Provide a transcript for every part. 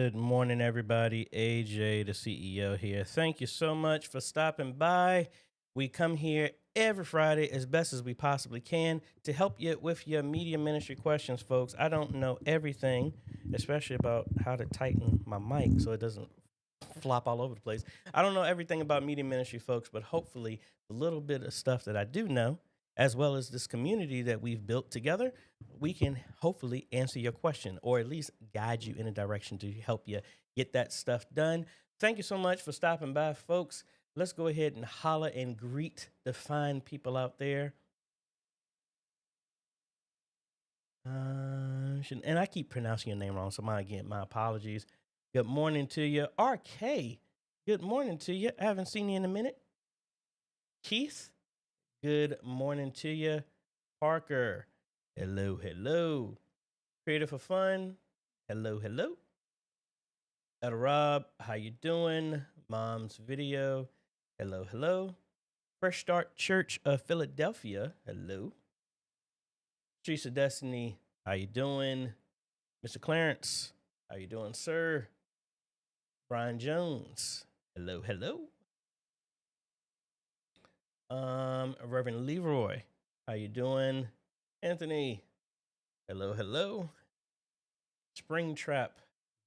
Good morning, everybody. AJ, the CEO here. Thank you so much for stopping by. We come here every Friday as best as we possibly can to help you with your media ministry questions, folks. I don't know everything, especially about how to tighten my mic so it doesn't flop all over the place. I don't know everything about media ministry, folks, but hopefully the little bit of stuff that I do know, as well as this community that we've built together, we can hopefully answer your question or at least guide you in a direction to help you get that stuff done. Thank you so much for stopping by, folks. Let's go ahead and holler and greet the fine people out there. And I keep pronouncing your name wrong, so my apologies. Good morning to you, RK. Good morning to you. I haven't seen you in a minute. Keith. Good morning to you, Parker. Hello, hello. Creative for Fun. Hello, hello. Rob, how you doing? Mom's Video. Hello, hello. Fresh Start Church of Philadelphia. Hello. Streets of Destiny. How you doing? Mr. Clarence. How you doing, sir? Brian Jones. Hello, hello. Reverend Leroy. How you doing? Anthony. Hello, hello. Springtrap.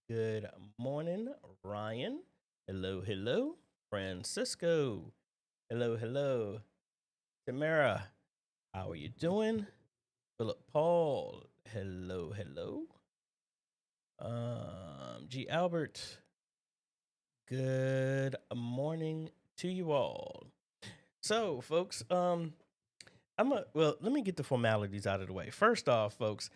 Good morning, Ryan. Hello, hello. Francisco. Hello, hello. Tamara. How are you doing? Philip Paul. Hello, hello. G Albert. Good morning to you all. So, folks, let me get the formalities out of the way. First off, folks,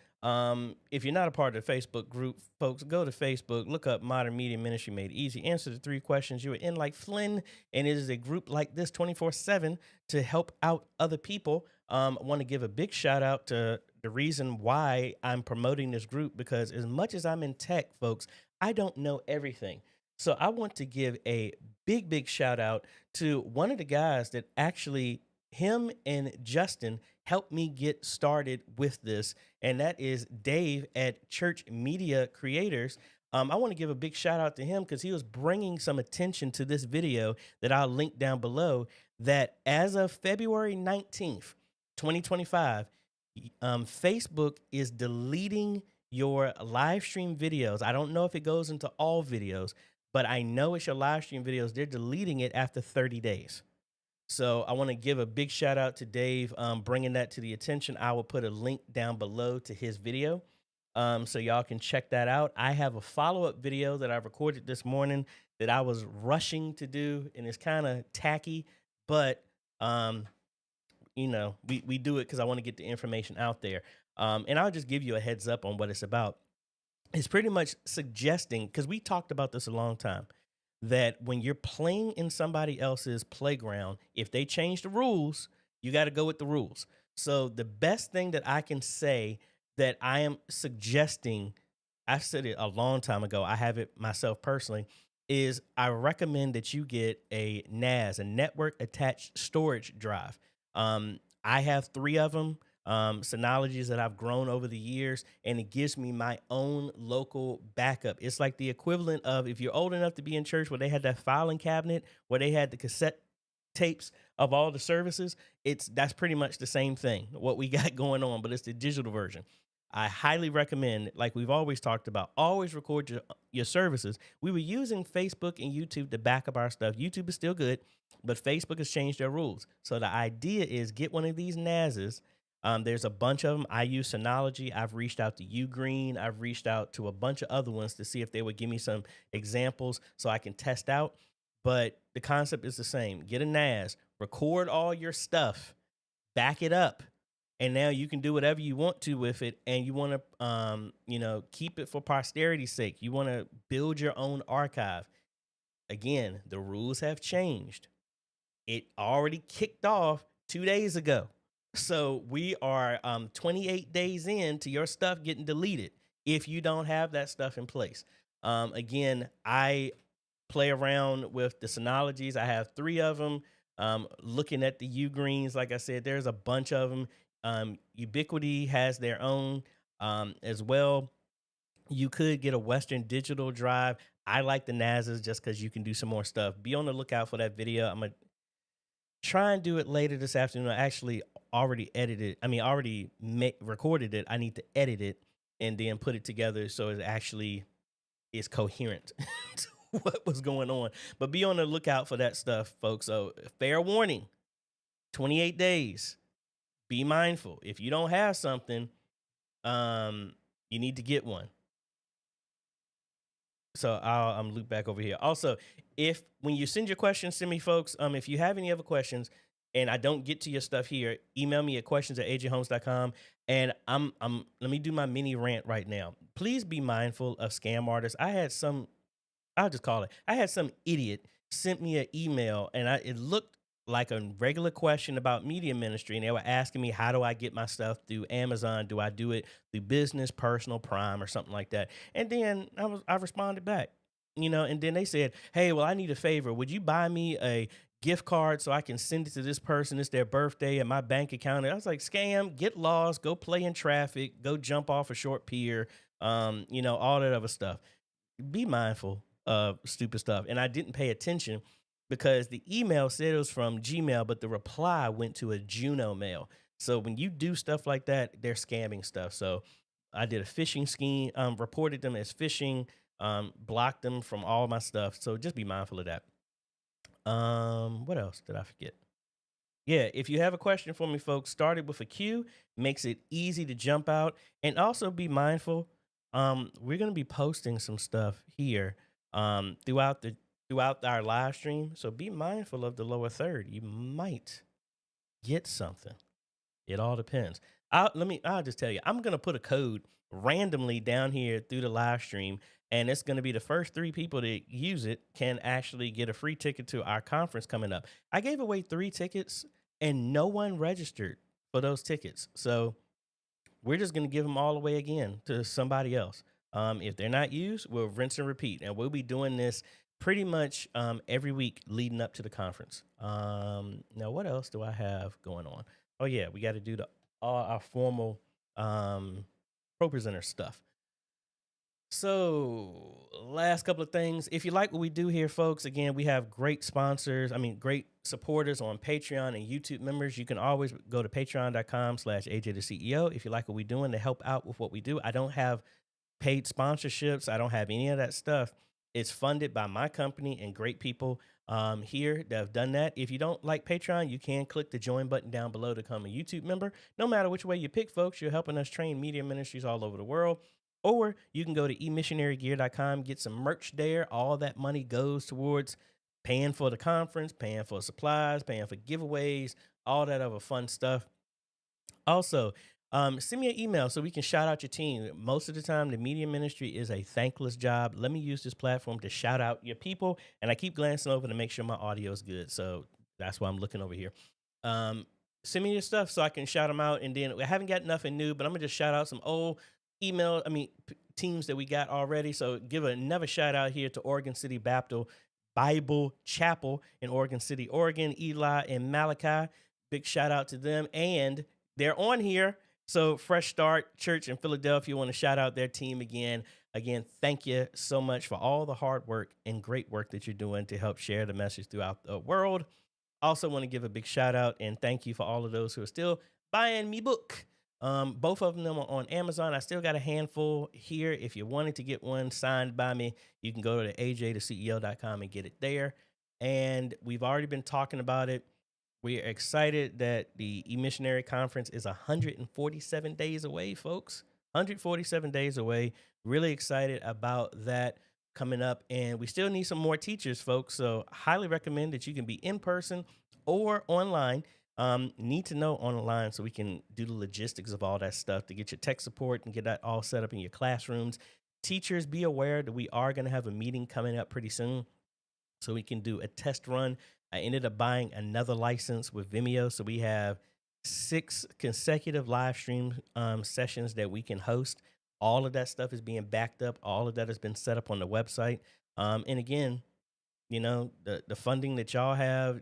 if you're not a part of the Facebook group, folks, go to Facebook, look up Modern Media Ministry Made Easy, answer the 3 questions. You are in like Flynn, and it is a group like this 24/7 to help out other people. I want to give a big shout out to the reason why I'm promoting this group, because as much as I'm in tech, folks, I don't know everything. So I want to give a big shout out to one of the guys that actually, him and Justin, helped me get started with this, and that is Dave at Church Media Creators. I want to give a big shout out to him because he was bringing some attention to this video that I'll link down below, that as of February 19th, 2025, Facebook is deleting your live stream videos. I don't know if it goes into all videos, but I know it's your live stream videos. They're deleting it after 30 days. So I want to give a big shout out to Dave bringing that to the attention. I will put a link down below to his video so y'all can check that out. I have a follow-up video that I recorded this morning that I was rushing to do, and it's kind of tacky, but we do it because I want to get the information out there. And I'll just give you a heads up on what it's about. It's pretty much suggesting, because we talked about this a long time, that when you're playing in somebody else's playground, if they change the rules, you got to go with the rules. So the best thing that I can say that I am suggesting, I've said it a long time ago, I have it myself personally, is I recommend that you get a NAS, a network attached storage drive. I have 3 of them. Synologies that I've grown over the years, and it gives me my own local backup. It's like the equivalent of, if you're old enough to be in church where they had that filing cabinet where they had the cassette tapes of all the services, that's pretty much the same thing, what we got going on, but it's the digital version. I highly recommend, like we've always talked about, always record your services. We were using Facebook and YouTube to back up our stuff. YouTube is still good, but Facebook has changed their rules. So the idea is, get one of these NASs. There's a bunch of them. I use Synology. I've reached out to Ugreen. I've reached out to a bunch of other ones to see if they would give me some examples so I can test out. But the concept is the same. Get a NAS, record all your stuff, back it up, and now you can do whatever you want to with it. And you want to, keep it for posterity's sake. You want to build your own archive. Again, the rules have changed. It already kicked off 2 days ago. So we are 28 days into your stuff getting deleted if you don't have that stuff in place. Again, I play around with the Synologies. I have 3 of them. Looking at the Ugreens, like I said, there's a bunch of them. Ubiquity has their own as well. You could get a Western Digital drive. I like the NASs just because you can do some more stuff. Be on the lookout for that video. I'm going to try and do it later this afternoon. I actually already recorded it. I need to edit it and then put it together so it actually is coherent to what was going on. But be on the lookout for that stuff, folks. So fair warning, 28 days. Be mindful. If you don't have something, you need to get one. So I'll loop back over here. Also, when you send your questions to me, folks, if you have any other questions, and I don't get to your stuff here, email me at questions@ajhomes.com. And let me do my mini rant right now. Please be mindful of scam artists. I'll just call it. I had some idiot sent me an email, and it looked like a regular question about media ministry, and they were asking me, how do I get my stuff through Amazon? Do I do it through business, personal, Prime, or something like that? And then I responded back, and then they said, hey, well, I need a favor. Would you buy me a gift card so I can send it to this person? It's their birthday and my bank account. And I was like, scam, get lost, go play in traffic, go jump off a short pier, all that other stuff. Be mindful of stupid stuff. And I didn't pay attention because the email said it was from Gmail, but the reply went to a Juno mail. So when you do stuff like that, they're scamming stuff. So I did a phishing scheme, reported them as phishing, blocked them from all my stuff. So just be mindful of that. What else did I forget? Yeah, if you have a question for me, folks, start it with a Q, makes it easy to jump out. And also be mindful. We're gonna be posting some stuff here throughout our live stream. So be mindful of the lower third. You might get something. It all depends. I'll just tell you, I'm gonna put a code randomly down here through the live stream, and it's gonna be the first 3 people that use it can actually get a free ticket to our conference coming up. I gave away 3 tickets and no one registered for those tickets. So we're just gonna give them all away again to somebody else. If they're not used, we'll rinse and repeat, and we'll be doing this pretty much every week leading up to the conference. Now, what else do I have going on? Oh yeah, we got to do all our formal pro presenter stuff. So, last couple of things. If you like what we do here, folks, again, we have great sponsors. Great supporters on Patreon and YouTube members. You can always go to patreon.com/AJaytheCEO if you like what we're doing to help out with what we do. I don't have paid sponsorships. I don't have any of that stuff. It's funded by my company and great people here that have done that. If you don't like Patreon, you can click the join button down below to become a YouTube member. No matter which way you pick, folks, you're helping us train media ministries all over the world. Or you can go to emissionarygear.com, get some merch there. All that money goes towards paying for the conference, paying for supplies, paying for giveaways, all that other fun stuff. Also, send me an email so we can shout out your team. Most of the time, the media ministry is a thankless job. Let me use this platform to shout out your people. And I keep glancing over to make sure my audio is good. So that's why I'm looking over here. Send me your stuff so I can shout them out. And then I haven't got nothing new, but I'm going to just shout out some old teams that we got already. So give another shout out here to Oregon City Baptist Bible Chapel in Oregon City, Oregon, Eli and Malachi. Big shout out to them. And they're on here. So Fresh Start Church in Philadelphia, want to shout out their team again. Again, thank you so much for all the hard work and great work that you're doing to help share the message throughout the world. Also want to give a big shout out and thank you for all of those who are still buying me book. Both of them are on Amazon. I still got a handful here. If you wanted to get one signed by me, you can go to AJaytheCEO.com and get it there. And we've already been talking about it. We are excited that the eMissionary Conference is 147 days away, folks. 147 days away. Really excited about that coming up. And we still need some more teachers, folks. So highly recommend that you can be in person or online. Need to know online so we can do the logistics of all that stuff to get your tech support and get that all set up in your classrooms. Teachers, be aware that we are going to have a meeting coming up pretty soon so we can do a test run. I ended up buying another license with Vimeo, so we have 6 consecutive live stream sessions that we can host. All of that stuff is being backed up. All of that has been set up on the website. And again, the funding that y'all have,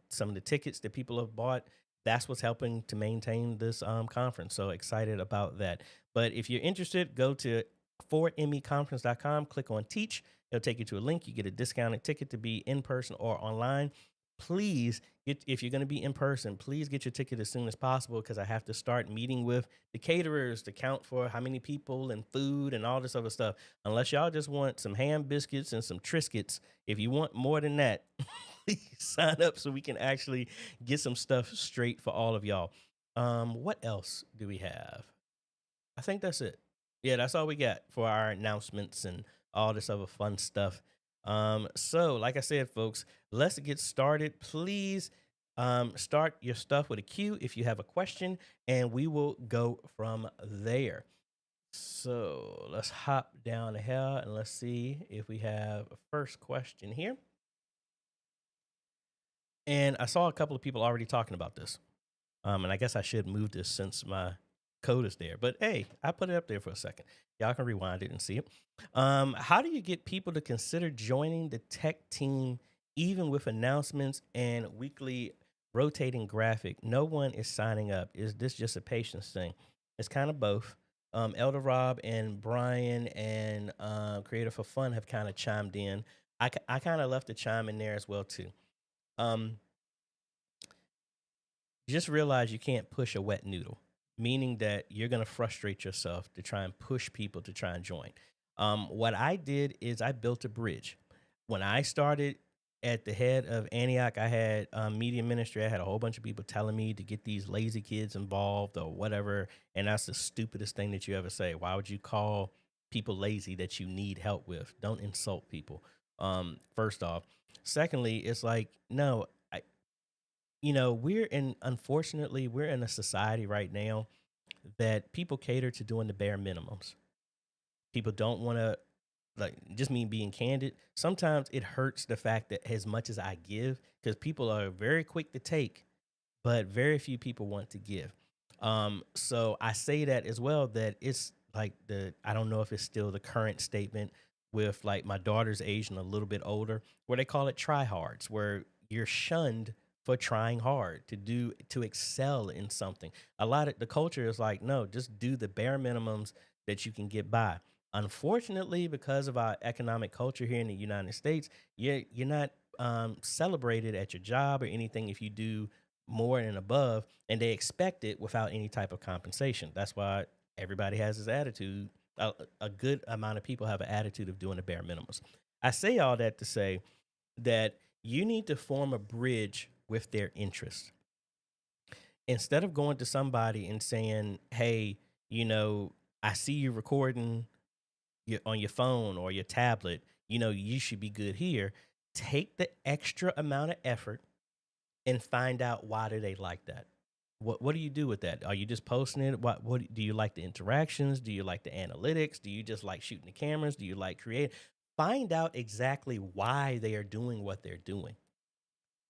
some of the tickets that people have bought, that's what's helping to maintain this conference. So excited about that. But if you're interested, go to 4meconference.com, click on teach. It'll take you to a link. You get a discounted ticket to be in person or online. Please, if you're going to be in person, please get your ticket as soon as possible because I have to start meeting with the caterers to count for how many people and food and all this other stuff. Unless y'all just want some ham biscuits and some Triscuits, if you want more than that, please sign up so we can actually get some stuff straight for all of y'all. What else do we have? I think that's it. Yeah, that's all we got for our announcements and all this other fun stuff. So like I said, folks, let's get started. Please Start your stuff with a Q if you have a question, and we will go from there. So let's hop down here and let's see if we have a first question here. And I saw a couple of people already talking about this. And I guess I should move this since my code is there. But hey, I put it up there for a second. Y'all can rewind it and see it. How do you get people to consider joining the tech team, even with announcements and weekly rotating graphic? No one is signing up. Is this just a patience thing? It's kind of both. Elder Rob and Brian and Creator for Fun have kind of chimed in. I kind of left a chime in there as well too. Um, just realize you can't push a wet noodle, meaning that you're going to frustrate yourself to try and push people to try and join. What I did is I built a bridge. When I started at the head of Antioch, I had media ministry. I had a whole bunch of people telling me to get these lazy kids involved or whatever. And that's the stupidest thing that you ever say. Why would you call people lazy that you need help with? Don't insult people. First off. Secondly, it's like, no, unfortunately, we're in a society right now that people cater to doing the bare minimums. People don't want to, like, just me being candid. Sometimes it hurts the fact that as much as I give, because people are very quick to take, but very few people want to give. So I say that as well, that it's like I don't know if it's still the current statement with like my daughter's age and a little bit older, where they call it tryhards, where you're shunned for trying hard to excel in something. A lot of the culture is like, no, just do the bare minimums that you can get by. Unfortunately, because of our economic culture here in the United States, you're not celebrated at your job or anything if you do more and above, and they expect it without any type of compensation. That's why everybody has this attitude. A good amount of people have an attitude of doing the bare minimums. I say all that to say that you need to form a bridge with their interest. Instead of going to somebody and saying, hey, I see you recording on your phone or your tablet, you should be good here. Take the extra amount of effort and find out why do they like that. What do you do with that? Are you just posting it? What do you like the interactions? Do you like the analytics? Do you just like shooting the cameras? Do you like create? Find out exactly why they are doing what they're doing.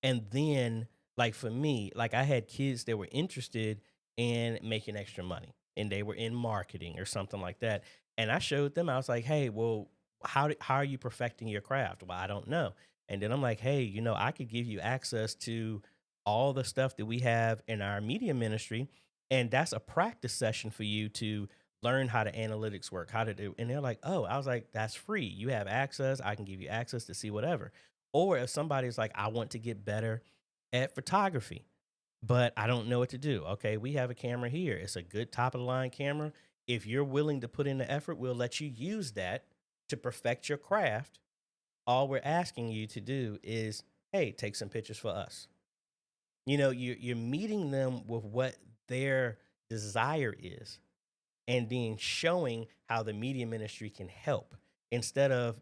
And then, like for me, like I had kids that were interested in making extra money and they were in marketing or something like that. And I showed them, I was like, hey, well, how are you perfecting your craft? Well, I don't know. And then I'm like, hey, I could give you access to all the stuff that we have in our media ministry. And that's a practice session for you to learn how the analytics work, how to do. And they're like, oh, I was like, that's free. You have access. I can give you access to see whatever. Or if somebody's like, I want to get better at photography, but I don't know what to do. Okay, we have a camera here. It's a good top of the line camera. If you're willing to put in the effort, we'll let you use that to perfect your craft. All we're asking you to do is, hey, take some pictures for us. You're meeting them with what their desire is and then showing how the media ministry can help instead of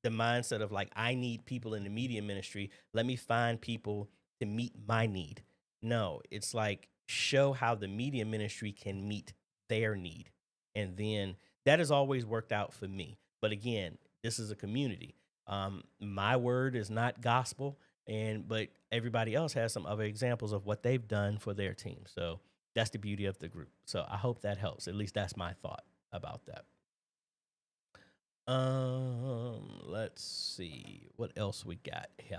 the mindset of like, I need people in the media ministry. Let me find people to meet my need. No, it's like show how the media ministry can meet their need. And then that has always worked out for me. But again, this is a community. My word is not gospel, but everybody else has some other examples of what they've done for their team. So that's the beauty of the group. So I hope that helps. At least that's my thought about that. Let's see what else we got here.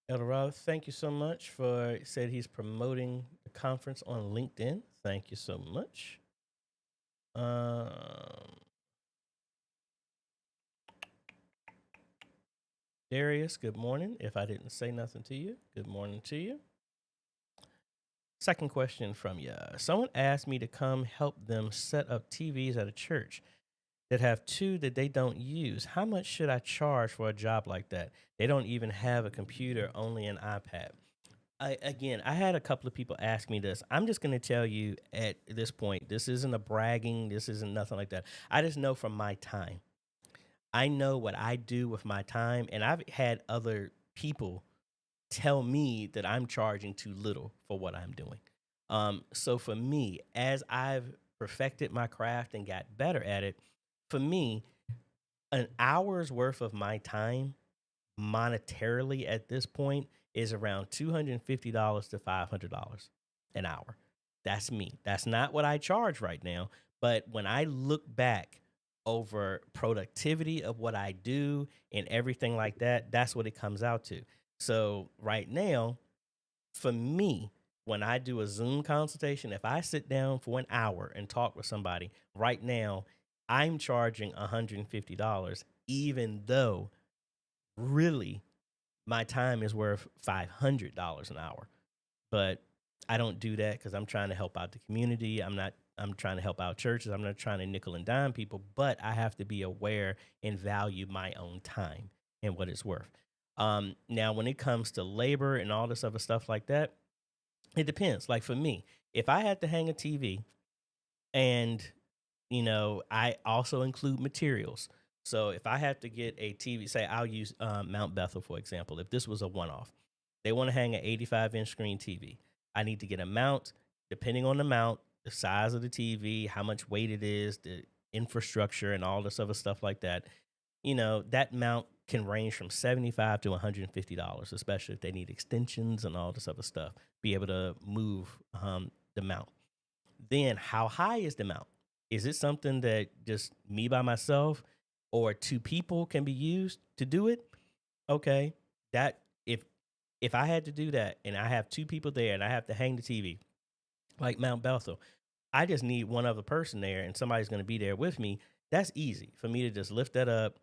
Eldorado, thank you so much for said he's promoting the conference on LinkedIn. Thank you so much. Darius, good morning. If I didn't say nothing to you, good morning to you. Second question from you. Someone asked me to come help them set up TVs at a church that have two that they don't use. How much should I charge for a job like that? They don't even have a computer, only an iPad. I had a couple of people ask me this. I'm just going to tell you at this point, this isn't a bragging, this isn't nothing like that. I just know from my time. I know what I do with my time, and I've had other people tell me that I'm charging too little for what I'm doing. So for me, as I've perfected my craft and got better at it, for me, an hour's worth of my time monetarily at this point is around $250 to $500 an hour. That's me. That's not what I charge right now. But when I look back over productivity of what I do and everything like that, that's what it comes out to. So right now, for me, when I do a Zoom consultation, if I sit down for an hour and talk with somebody right now, I'm charging $150, even though really my time is worth $500 an hour. But I don't do that because I'm trying to help out the community. I'm trying to help out churches. I'm not trying to nickel and dime people, but I have to be aware and value my own time and what it's worth. Now, when it comes to labor and all this other stuff like that, it depends. Like for me, if I had to hang a TV and, I also include materials. So if I have to get a TV, say I'll use Mount Bethel, for example, if this was a one off, they want to hang an 85-inch screen TV. I need to get a mount, depending on the mount, the size of the TV, how much weight it is, the infrastructure, and all this other stuff like that. That mount can range from $75 to $150, especially if they need extensions and all this other stuff, be able to move the mount. Then how high is the mount? Is it something that just me by myself or two people can be used to do it? Okay. That if I had to do that and I have two people there and I have to hang the TV like Mount Bethel, I just need one other person there and somebody's going to be there with me. That's easy for me to just lift that up.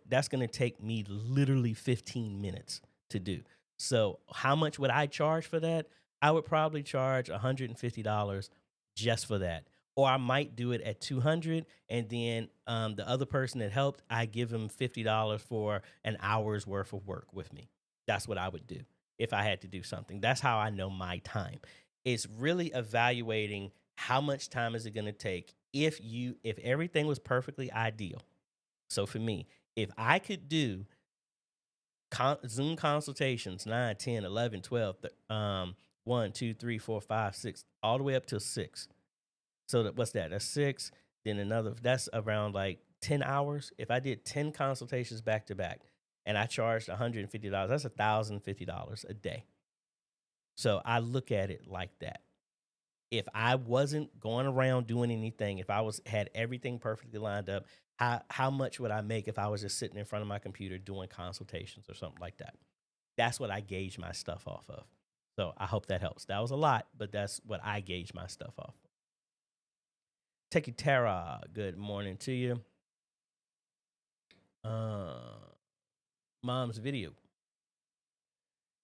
That's going to take me literally 15 minutes to do. So how much would I charge for that? I would probably charge $150 just for that. Or I might do it at 200 and then the other person that helped, I give them $50 for an hour's worth of work with me. That's what I would do if I had to do something. That's how I know my time. It's really evaluating how much time is it going to take if everything was perfectly ideal. So for me, if I could do Zoom consultations 9, 10, 11, 12, 1, 2, 3, 4, 5, 6, all the way up to 6. So what's that? That's 6. Then that's around like 10 hours. If I did 10 consultations back to back and I charged $150, that's $1,050 a day. So I look at it like that. If I wasn't going around doing anything, if I had everything perfectly lined up, how much would I make if I was just sitting in front of my computer doing consultations or something like that? That's what I gauge my stuff off of. So I hope that helps. That was a lot, but that's what I gauge my stuff off of. Techie Tara, good morning to you. Mom's video.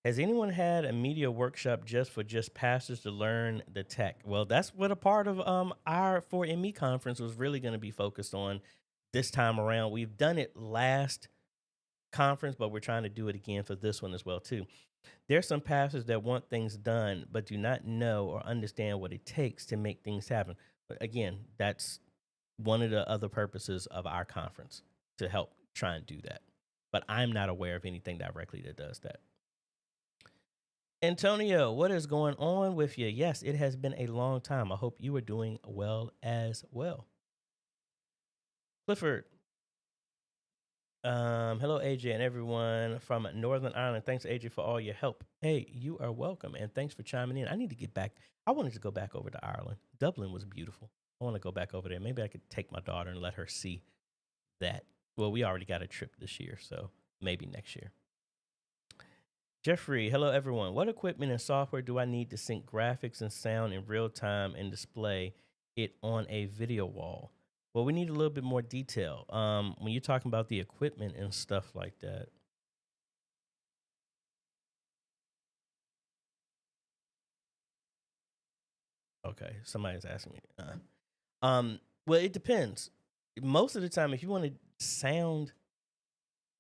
Has anyone had a media workshop just for pastors to learn the tech? Well, that's what a part of our 4ME conference was really going to be focused on this time around. We've done it last conference, but we're trying to do it again for this one as well too. There's some pastors that want things done but do not know or understand what it takes to make things happen. But again, that's one of the other purposes of our conference, to help try and do that. But I'm not aware of anything directly that does that. Antonio, what is going on with you? Yes, it has been a long time. I hope you are doing well as well. Clifford, hello, AJ, and everyone from Northern Ireland. Thanks, AJ, for all your help. Hey, you are welcome, and thanks for chiming in. I need to get back. I wanted to go back over to Ireland. Dublin was beautiful. I want to go back over there. Maybe I could take my daughter and let her see that. Well, we already got a trip this year, so maybe next year. Jeffrey, hello everyone. What equipment and software do I need to sync graphics and sound in real time and display it on a video wall? Well, we need a little bit more detail. When you're talking about the equipment and stuff like that. Okay, somebody's asking me. Well, it depends. Most of the time, if you want to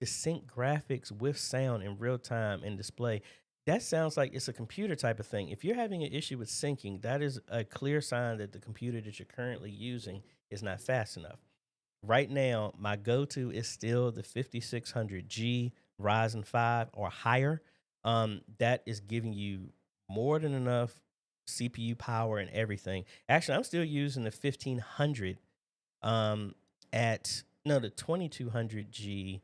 sync graphics with sound in real time and display, that sounds like it's a computer type of thing. If you're having an issue with syncing, that is a clear sign that the computer that you're currently using is not fast enough. Right now, my go-to is still the 5600G Ryzen 5 or higher. That is giving you more than enough CPU power and everything. Actually, I'm still using the 1500 at no the 2200G.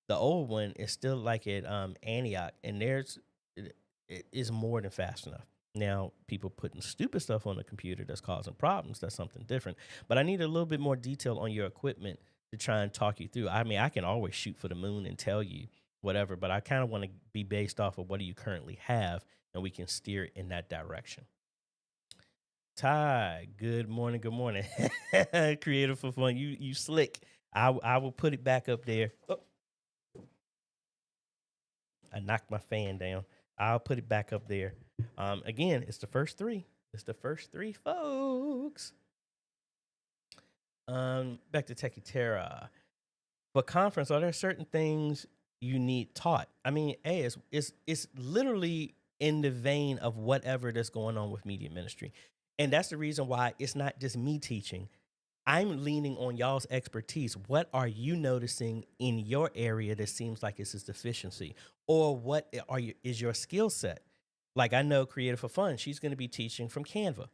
The old one is still like at Antioch, and it is more than fast enough. Now, people putting stupid stuff on the computer that's causing problems. That's something different. But I need a little bit more detail on your equipment to try and talk you through. I mean, I can always shoot for the moon and tell you whatever, but I kind of want to be based off of what do you currently have, and we can steer it in that direction. Ty, good morning. Good morning. Creative for fun. You slick. I will put it back up there. Oh, I knocked my fan down. I'll put it back up there. Again, it's the first three. It's the first three, folks. Back to Techie Terra. For conference, are there certain things you need taught? I mean, hey, it's literally in the vein of whatever that's going on with media ministry. And that's the reason why it's not just me teaching. I'm leaning on y'all's expertise. What are you noticing in your area that seems like it's a deficiency? Or what is your skill set? Like I know Creative for Fun, she's going to be teaching from Canva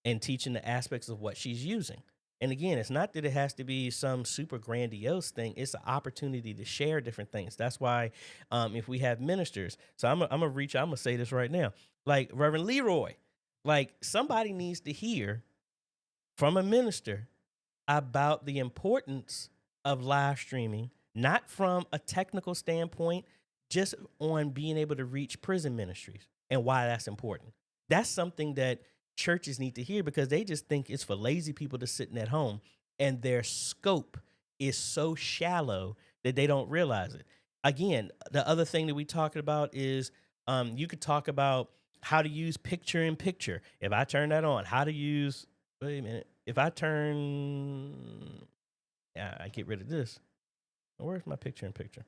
and teaching the aspects of what she's using. And again, it's not that it has to be some super grandiose thing. It's an opportunity to share different things. That's why if we have ministers, so I'm going to reach out, I'm going to say this right now. Like Reverend Leroy, like somebody needs to hear from a minister about the importance of live streaming, not from a technical standpoint, just on being able to reach prison ministries and why that's important. That's something that churches need to hear because they just think it's for lazy people to sitting at home, and their scope is so shallow that they don't realize it. Again, the other thing that we talked about is you could talk about how to use picture in picture. If I turn that on, how to use, wait a minute. If I turn, I get rid of this. Where's my picture in picture?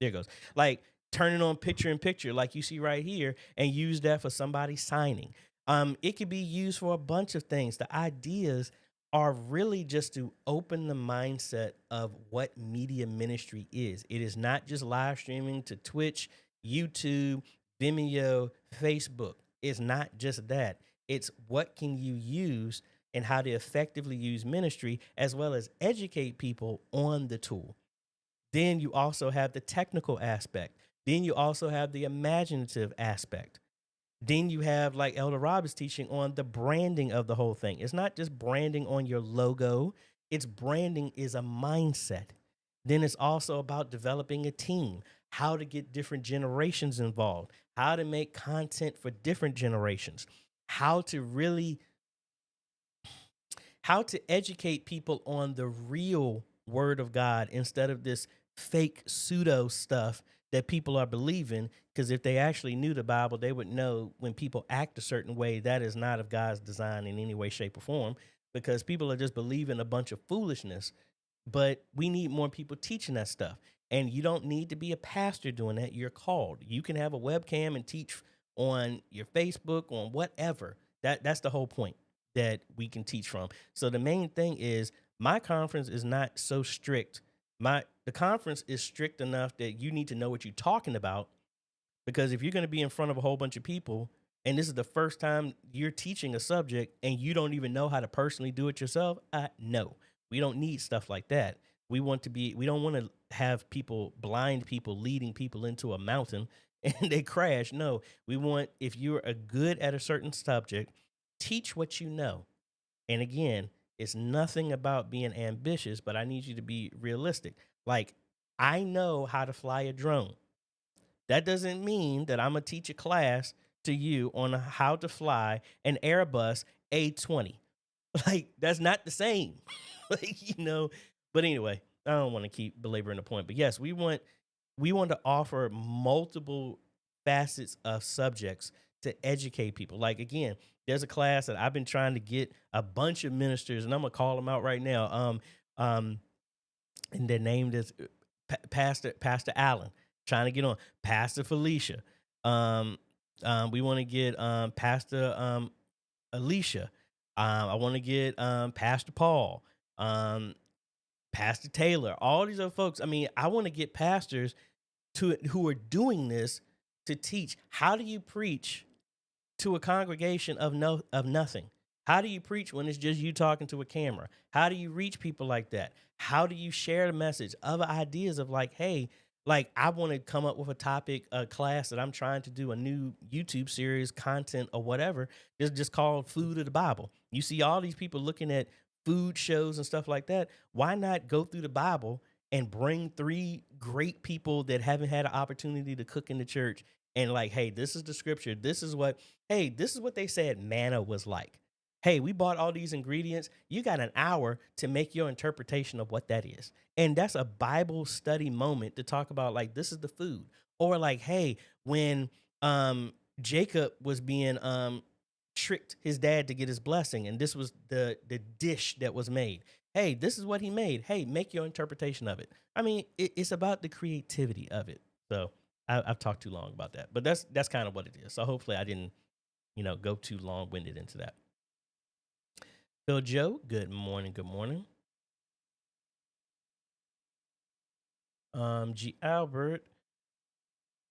There it goes. Like turning on picture in picture, like you see right here, and use that for somebody signing. It could be used for a bunch of things. The ideas are really just to open the mindset of what media ministry is. It is not just live streaming to Twitch, YouTube, Vimeo, Facebook. It's not just that. It's what can you use and how to effectively use ministry, as well as educate people on the tool. Then you also have the technical aspect. Then you also have the imaginative aspect. Then you have, like Elder Rob is teaching on the branding of the whole thing. It's not just branding on your logo. It's branding is a mindset. Then it's also about developing a team, how to get different generations involved, how to make content for different generations, how to educate people on the real word of God instead of this fake pseudo stuff that people are believing. Because if they actually knew the Bible, they would know when people act a certain way, that is not of God's design in any way, shape, or form, because people are just believing a bunch of foolishness. But we need more people teaching that stuff. And you don't need to be a pastor doing that. You're called. You can have a webcam and teach on your Facebook, on whatever. That's the whole point that we can teach from. So the main thing is my conference is not so strict. The conference is strict enough that you need to know what you're talking about, because if you're going to be in front of a whole bunch of people and this is the first time you're teaching a subject and you don't even know how to personally do it yourself, no, we don't need stuff like that. We don't want to have blind people leading people into a mountain and they crash. No, we want, if you're good at a certain subject, teach what you know. And again, it's nothing about being ambitious, but I need you to be realistic. Like, I know how to fly a drone. That doesn't mean that I'm going to teach a class to you on how to fly an Airbus A20. Like, that's not the same. But anyway, I don't want to keep belaboring the point. But yes, we want to offer multiple facets of subjects to educate people. Like, again, there's a class that I've been trying to get a bunch of ministers, and I'm gonna call them out right now. And their name is Pastor Allen, trying to get on, Pastor Felicia, Um, we want to get Pastor Alicia. I want to get Pastor Paul, um, Pastor Taylor, all these other folks. I mean, I want to get pastors to who are doing this to teach how do you preach to a congregation of nothing. How do you preach when it's just you talking to a camera? How do you reach people like that? How do you share the message? Other ideas of like, hey, like I want to come up with a topic, a class that I'm trying to do, a new YouTube series, content or whatever. It's just called Food of the Bible. You see all these people looking at food shows and stuff like that. Why not go through the Bible and bring three great people that haven't had an opportunity to cook in the church and like, hey, this is the scripture. This is what, hey, this is what they said manna was like. Hey, we bought all these ingredients. You got an hour to make your interpretation of what that is. And that's a Bible study moment to talk about like this is the food. Or like, hey, when Jacob was being tricked his dad to get his blessing, and this was the dish that was made. Hey, this is what he made. Hey, make your interpretation of it. I mean, it's about the creativity of it. So I've talked too long about that, but that's kind of what it is. So hopefully I didn't, go too long winded into that. Phil Joe, good morning. Good morning. G Albert,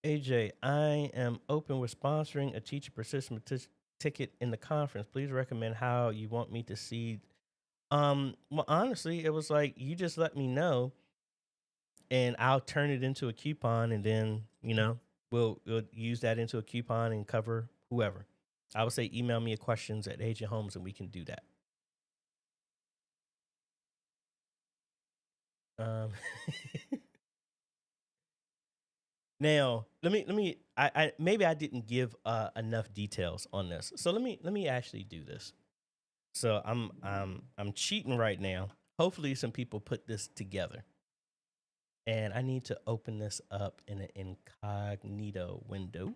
AJ, I am open with sponsoring a teacher persistence ticket in the conference. Please recommend how you want me to see. Well, honestly, it was like you just let me know, and I'll turn it into a coupon, and then we'll use that into a coupon and cover whoever. I would say email me questions at AJ Homes, and we can do that. Um, Now, let me I maybe I didn't give enough details on this. So let me actually do this. So I'm cheating right now. Hopefully some people put this together. And I need to open this up in an incognito window.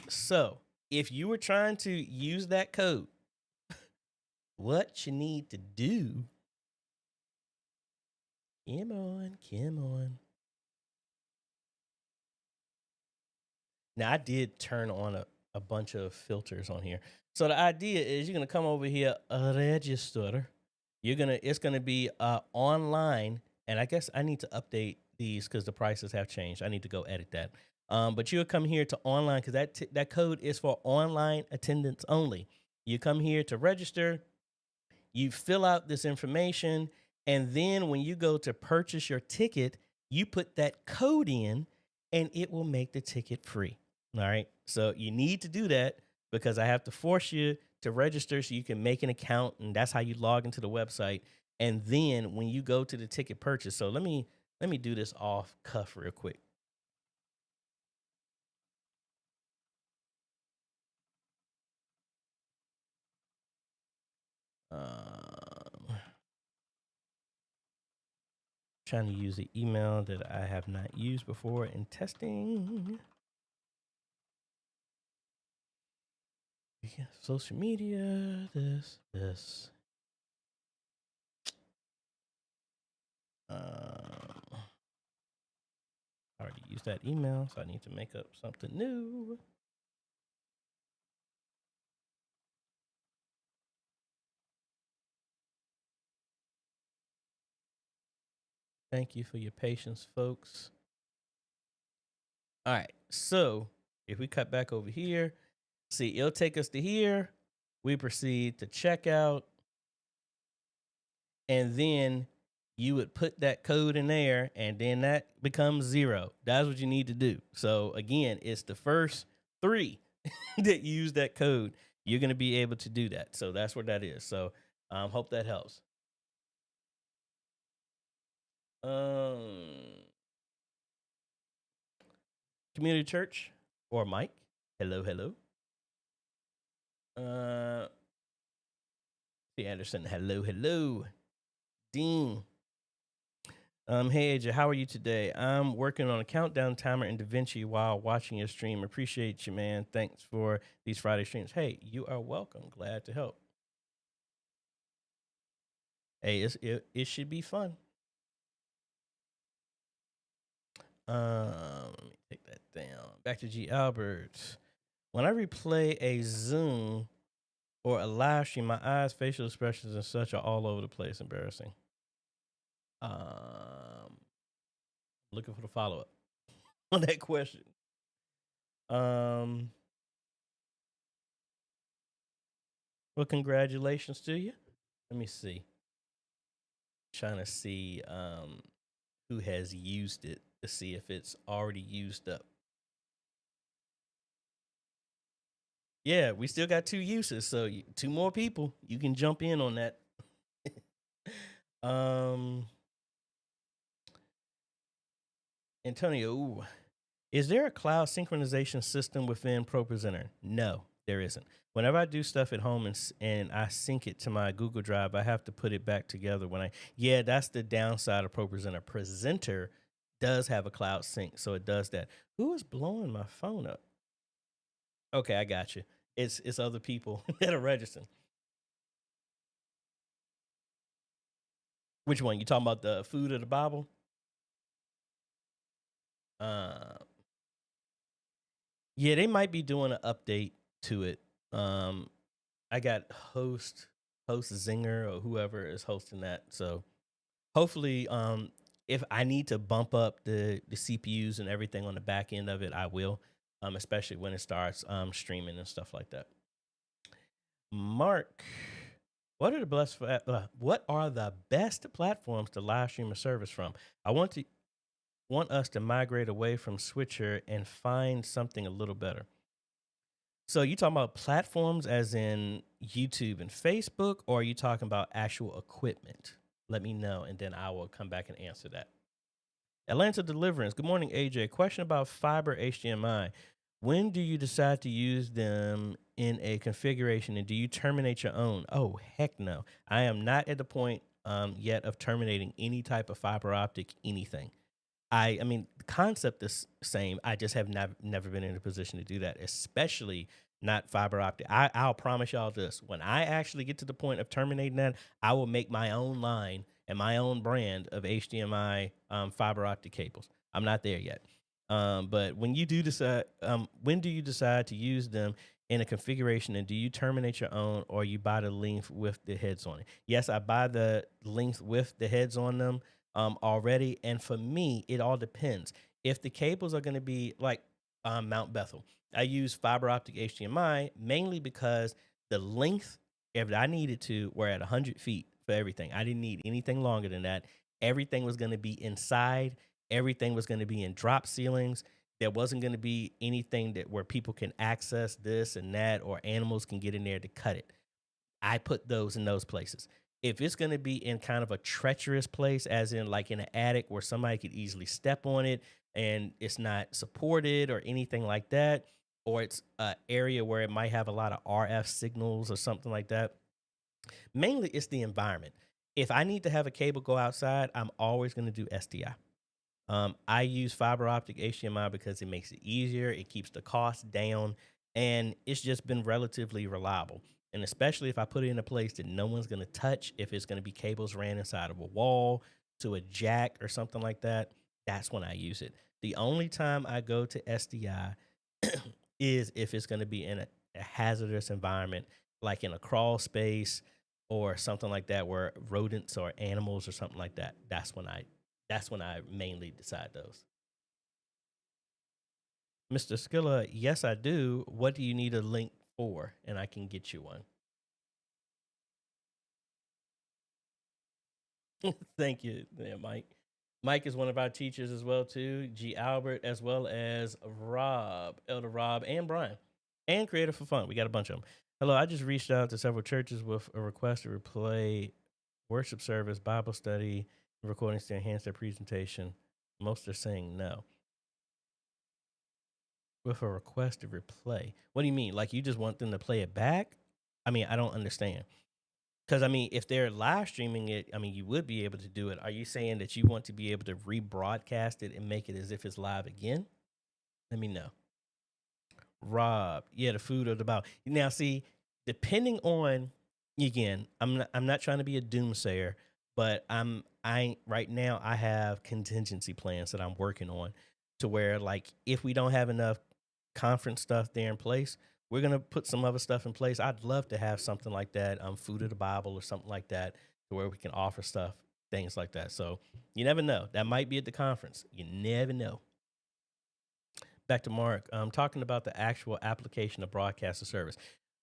So, if you were trying to use that code, what you need to do, come on. Now I did turn on a bunch of filters on here. So the idea is you're gonna come over here, register. It's gonna be online, and I guess I need to update these because the prices have changed. I need to go edit that. But you'll come here to online because that code is for online attendance only. You come here to register, you fill out this information, and then when you go to purchase your ticket, you put that code in and it will make the ticket free. All right. So you need to do that because I have to force you to register so you can make an account, and that's how you log into the website. And then when you go to the ticket purchase, so let me do this off cuff real quick. Um, Trying to use an email that I have not used before in testing. Yeah, social media, this. I already used that email, so I need to make up something new. Thank you for your patience, folks. All right, so if we cut back over here, see, it'll take us to here. We proceed to checkout, and then you would put that code in there, and then that becomes 0. That's what you need to do. So again, it's the first 3 that use that code. You're going to be able to do that. So that's what that is. So hope that helps. Um, Community church or Mike. Hello, hello. Uh, C. Anderson. Hello, hello. Dean. Hey AJ, how are you today? I'm working on a countdown timer in DaVinci while watching your stream. Appreciate you, man. Thanks for these Friday streams. Hey, you are welcome. Glad to help. Hey, it should be fun. Let me take that down. Back to G. Albert. When I replay a Zoom or a live stream, my eyes, facial expressions, and such are all over the place. Embarrassing. Looking for the follow up on that question. Well, congratulations to you. Let me see. Trying to see who has used it to see if it's already used up. Yeah, we still got 2 uses, so 2 more people. You can jump in on that. Antonio, ooh. Is there a cloud synchronization system within ProPresenter? No, there isn't. Whenever I do stuff at home and I sync it to my Google Drive, I have to put it back together yeah, that's the downside of ProPresenter. Presenter does have a cloud sync, so it does that. Who is blowing my phone up? Okay, I got you. It's other people that are registering. Which one? You talking about the food of the Bible? Uh, yeah, they might be doing an update to it. I got host Zinger or whoever is hosting that. So hopefully, if I need to bump up the CPUs and everything on the back end of it, I will. Especially when it starts streaming and stuff like that. Mark, what are the best platforms to live stream a service from? I want us to migrate away from Switcher and find something a little better. So you talking about platforms as in YouTube and Facebook, or are you talking about actual equipment? Let me know, and then I will come back and answer that. Atlanta Deliverance. Good morning, AJ. Question about fiber HDMI. When do you decide to use them in a configuration, and do you terminate your own? Oh, heck no. I am not at the point yet of terminating any type of fiber optic anything. I mean, the concept is same. I just have never been in a position to do that, especially not fiber optic. I'll promise y'all this: when I actually get to the point of terminating that, I will make my own line and my own brand of HDMI fiber optic cables. I'm not there yet, but when you do decide, when do you decide to use them in a configuration, and do you terminate your own, or you buy the length with the heads on it? Yes, I buy the length with the heads on them already. And for me, it all depends. If the cables are going to be like Mount Bethel, I use fiber optic HDMI mainly because the length, if I needed to, were at 100 feet for everything. I didn't need anything longer than that. Everything was going to be inside. Everything was going to be in drop ceilings. There wasn't going to be anything that where people can access this and that, or animals can get in there to cut it. I put those in those places. If it's going to be in kind of a treacherous place, as in like in an attic where somebody could easily step on it and it's not supported or anything like that, or it's an area where it might have a lot of RF signals or something like that, mainly it's the environment. If I need to have a cable go outside, I'm always going to do SDI. I use fiber optic HDMI because it makes it easier, it keeps the cost down, and it's just been relatively reliable. And especially if I put it in a place that no one's going to touch, if it's going to be cables ran inside of a wall to a jack or something like that, that's when I use it. The only time I go to SDI is if it's going to be in a hazardous environment, like in a crawl space or something like that, where rodents or animals or something like that. That's when I mainly decide those. Mr. Skilla, yes, I do. What do you need a link for? And I can get you one. Thank you, yeah, Mike. Mike is one of our teachers as well too. G. Albert, as well as Rob, Elder Rob, and Brian, and Creative for Fun. We got a bunch of them. Hello, I just reached out to several churches with a request to replay worship service, Bible study, recordings to enhance their presentation. Most are saying no. With a request to replay. What do you mean? Like you just want them to play it back? I mean, I don't understand. Because I mean, if they're live streaming it, I mean, you would be able to do it. Are you saying that you want to be able to rebroadcast it and make it as if it's live again? Let me know. Rob, yeah, the food of the Bible. Now, see, depending on, again, I'm not trying to be a doomsayer, but I right now I have contingency plans that I'm working on. to where, like, if we don't have enough conference stuff there in place, we're gonna put some other stuff in place. I'd love to have something like that, Food of the Bible or something like that, to where we can offer stuff, things like that. So you never know. That might be at the conference. You never know. Back to Mark, talking about the actual application of broadcaster service.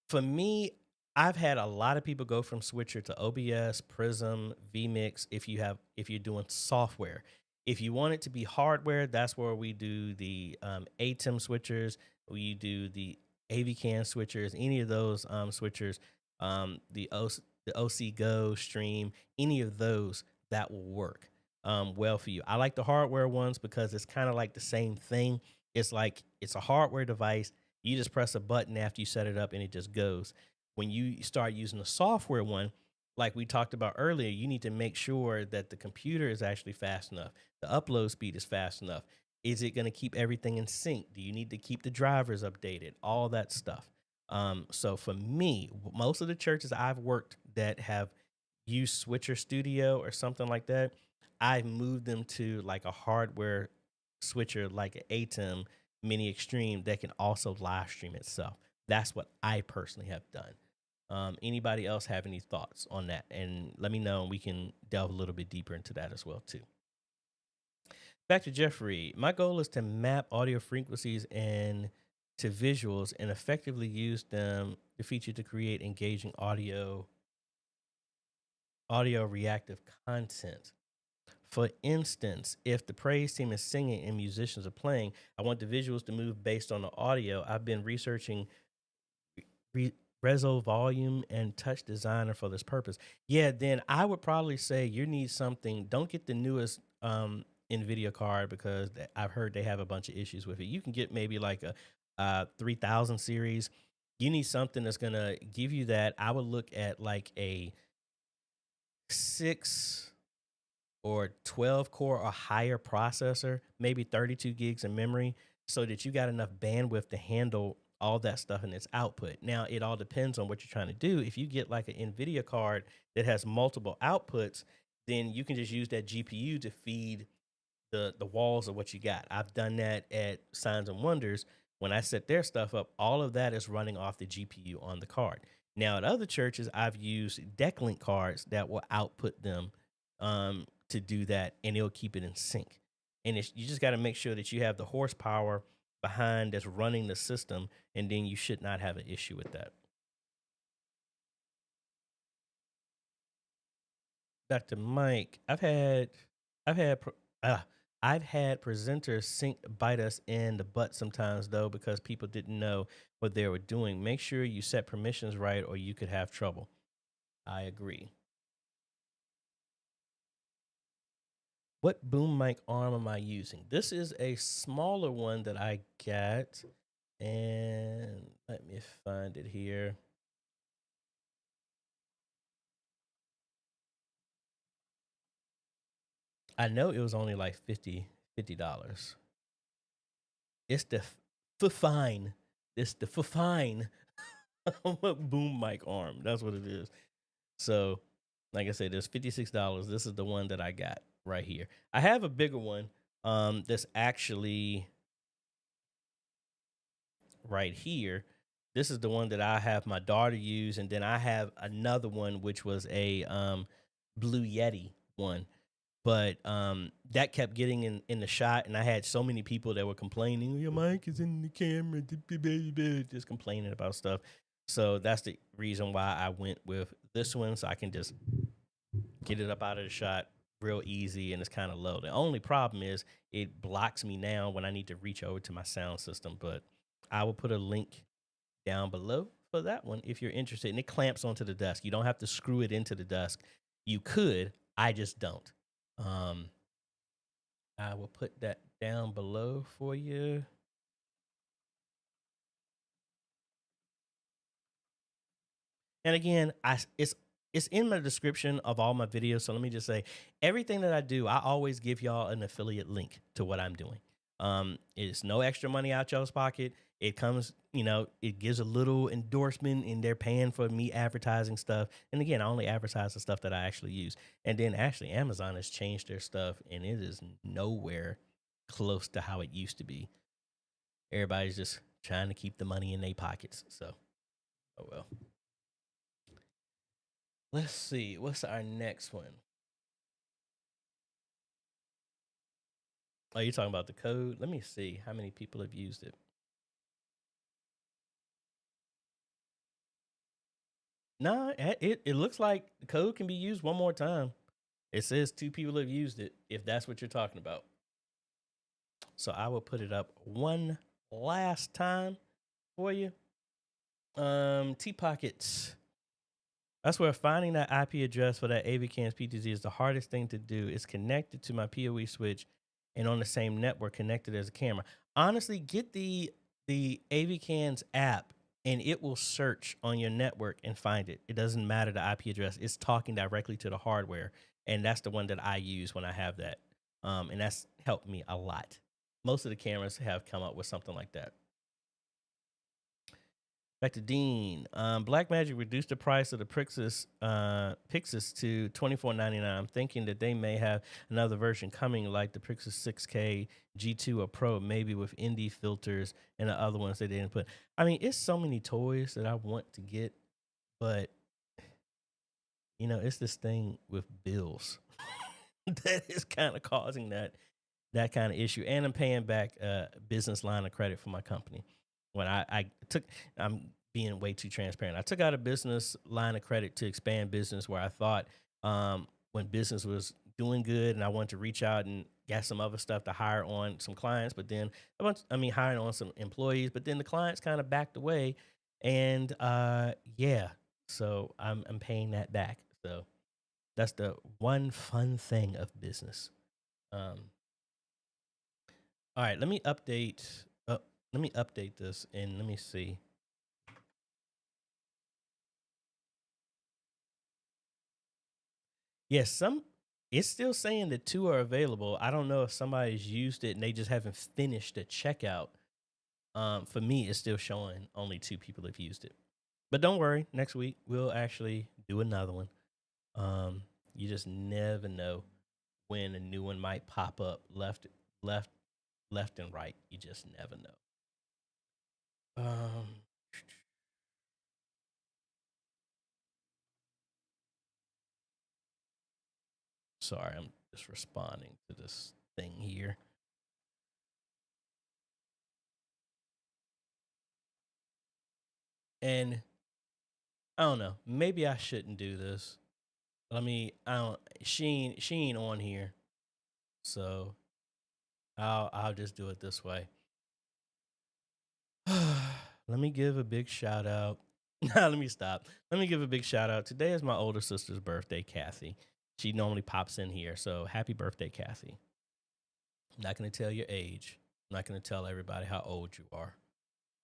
For me, I've had a lot of people go from Switcher to OBS, Prism, vMix. If you're doing software, if you want it to be hardware, that's where we do the ATEM switchers. We do the AVCAN switchers. Any of those switchers, the OC Go Stream, any of those that will work well for you. I like the hardware ones because it's kind of like the same thing. It's like it's a hardware device. You just press a button after you set it up and it just goes. When you start using the software one, like we talked about earlier, you need to make sure that the computer is actually fast enough. The upload speed is fast enough. Is it going to keep everything in sync? Do you need to keep the drivers updated? All that stuff. So for me, most of the churches I've worked that have used Switcher Studio or something like that, I've moved them to like a hardware switcher like an ATEM Mini Extreme that can also live stream itself. That's what I personally have done. Anybody else have any thoughts on that? And let me know, and we can delve a little bit deeper into that as well too. Back to Jeffrey. My goal is to map audio frequencies and to visuals and effectively use them the feature to create engaging audio reactive content. For instance, if the praise team is singing and musicians are playing, I want the visuals to move based on the audio. I've been researching re- Reso Volume and Touch Designer for this purpose. Yeah, then I would probably say you need something. Don't get the newest NVIDIA card because I've heard they have a bunch of issues with it. You can get maybe like a 3000 series. You need something that's going to give you that. I would look at like a 6 or 12 core or higher processor, maybe 32 gigs of memory, so that you got enough bandwidth to handle all that stuff in its output. Now, it all depends on what you're trying to do. If you get like an NVIDIA card that has multiple outputs, then you can just use that GPU to feed the walls of what you got. I've done that at Signs and Wonders. When I set their stuff up, all of that is running off the GPU on the card. Now, at other churches, I've used Decklink cards that will output them to do that, and it'll keep it in sync. And you just got to make sure that you have the horsepower behind that's running the system, and then you should not have an issue with that. Dr. Mike, I've had I've had presenters sync bite us in the butt sometimes though because people didn't know what they were doing. Make sure you set permissions right or you could have trouble. I agree. What boom mic arm am I using? This is a smaller one that I got. And let me find it here. I know it was only like $50. It's the fine. It's the fine boom mic arm. That's what it is. So, like I said, there's $56. This is the one that I got right here. I have a bigger one that's actually right here. This is the one that I have my daughter use, and then I have another one which was a Blue Yeti one. But that kept getting in the shot, and I had so many people that were complaining, your mic is in the camera, just complaining about stuff. So that's the reason why I went with this one, so I can just get it up out of the shot real easy, and it's kind of low. The only problem is it blocks me now when I need to reach over to my sound system, but I will put a link down below for that one if you're interested. And it clamps onto the desk. You don't have to screw it into the desk. You could, I just don't. Um, I will put that down below for you. And again, it's in my description of all my videos. So let me just say, everything that I do, I always give y'all an affiliate link to what I'm doing. It's no extra money out y'all's pocket. It comes, it gives a little endorsement, and they're paying for me advertising stuff. And again, I only advertise the stuff that I actually use. And then actually Amazon has changed their stuff, and it is nowhere close to how it used to be. Everybody's just trying to keep the money in their pockets. So, oh well. Let's see. What's our next one? Oh, you're talking about the code? Let me see how many people have used it. No, it looks like the code can be used one more time. It says 2 people have used it, if that's what you're talking about. So I will put it up one last time for you. T Pockets. That's where finding that IP address for that AVCAN's PTZ is the hardest thing to do. It's connected to my PoE switch and on the same network connected as a camera. Honestly, get the AVCAN's app and it will search on your network and find it. It doesn't matter the IP address. It's talking directly to the hardware. And that's the one that I use when I have that. And that's helped me a lot. Most of the cameras have come up with something like that. Back to Dean. Blackmagic reduced the price of the Pixis to $24.99. I'm thinking that they may have another version coming, like the Pixis 6K G2 or Pro, maybe with ND filters and the other ones they didn't put. I mean, it's so many toys that I want to get, but it's this thing with bills that is kind of causing that kind of issue. And I'm paying back a business line of credit for my company. When I'm being way too transparent. I took out a business line of credit to expand business where I thought when business was doing good and I wanted to reach out and get some other stuff to hire on some clients, but then hiring on some employees, but then the clients kind of backed away. And so I'm paying that back. So that's the one fun thing of business. All right, let me update. Let me update this and let me see. Yes, it's still saying that 2 are available. I don't know if somebody's used it and they just haven't finished the checkout. For me, it's still showing only 2 people have used it. But don't worry, next week we'll actually do another one. You just never know when a new one might pop up left and right. You just never know. Sorry, I'm just responding to this thing here. And I don't know, maybe I shouldn't do this. She ain't on here. So I'll just do it this way. Let me give a big shout out. Let me stop. Let me give a big shout out. Today is my older sister's birthday, Kathy. She normally pops in here. So happy birthday, Kathy. I'm not going to tell your age. I'm not going to tell everybody how old you are,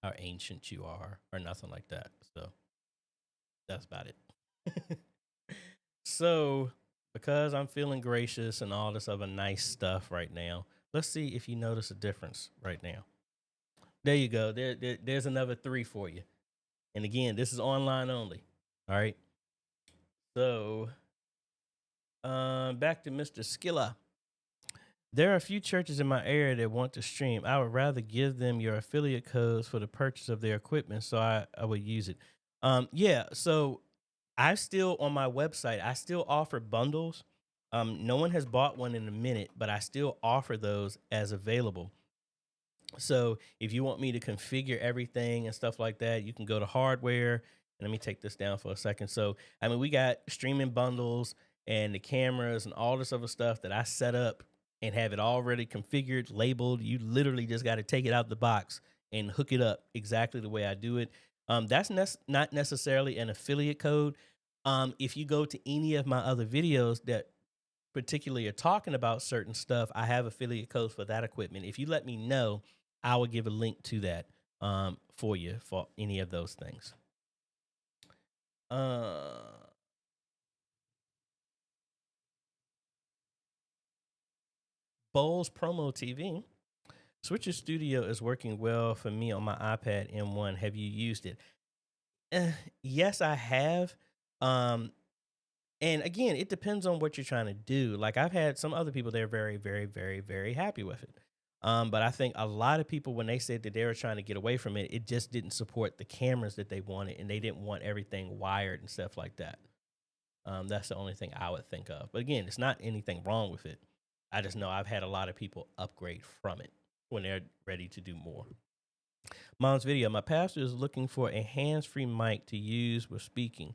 how ancient you are, or nothing like that. So that's about it. So, because I'm feeling gracious and all this other nice stuff right now, let's see if you notice a difference right now. There you go. There's another 3 for you. And again, this is online only. All right. So, back to Mr. Skilla. There are a few churches in my area that want to stream. I would rather give them your affiliate codes for the purchase of their equipment, so I would use it. Yeah. So I still on my website, I still offer bundles. No one has bought one in a minute, but I still offer those as available. So if you want me to configure everything and stuff like that, you can go to hardware. And let me take this down for a second. So, we got streaming bundles and the cameras and all this other stuff that I set up and have it already configured, labeled. You literally just got to take it out the box and hook it up exactly the way I do it. That's not necessarily an affiliate code. If you go to any of my other videos that particularly are talking about certain stuff, I have affiliate codes for that equipment. If you let me know, I will give a link to that for you for any of those things. Bowls Promo TV. Switcher Studio is working well for me on my iPad M1. Have you used it? Yes, I have. And again, it depends on what you're trying to do. Like I've had some other people, they're very, very, very, very happy with it. But I think a lot of people, when they said that they were trying to get away from it, it just didn't support the cameras that they wanted, and they didn't want everything wired and stuff like that. That's the only thing I would think of. But again, it's not anything wrong with it. I just know I've had a lot of people upgrade from it when they're ready to do more. Mom's video. My pastor is looking for a hands-free mic to use with speaking.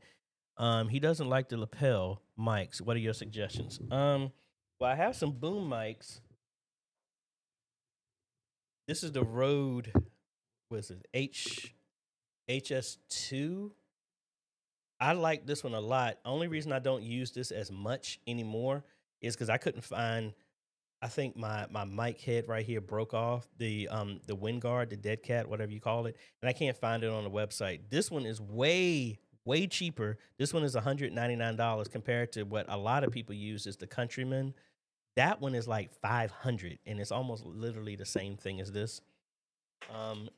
He doesn't like the lapel mics. What are your suggestions? Well, I have some boom mics. This is the Rode. What is it? HS2. I like this one a lot. Only reason I don't use this as much anymore is because I couldn't find. I think my mic head right here broke off the wind guard, the dead cat, whatever you call it, and I can't find it on the website. This one is way cheaper. This one is $199 compared to what a lot of people use is the Countryman. That one is like 500, and it's almost literally the same thing as this.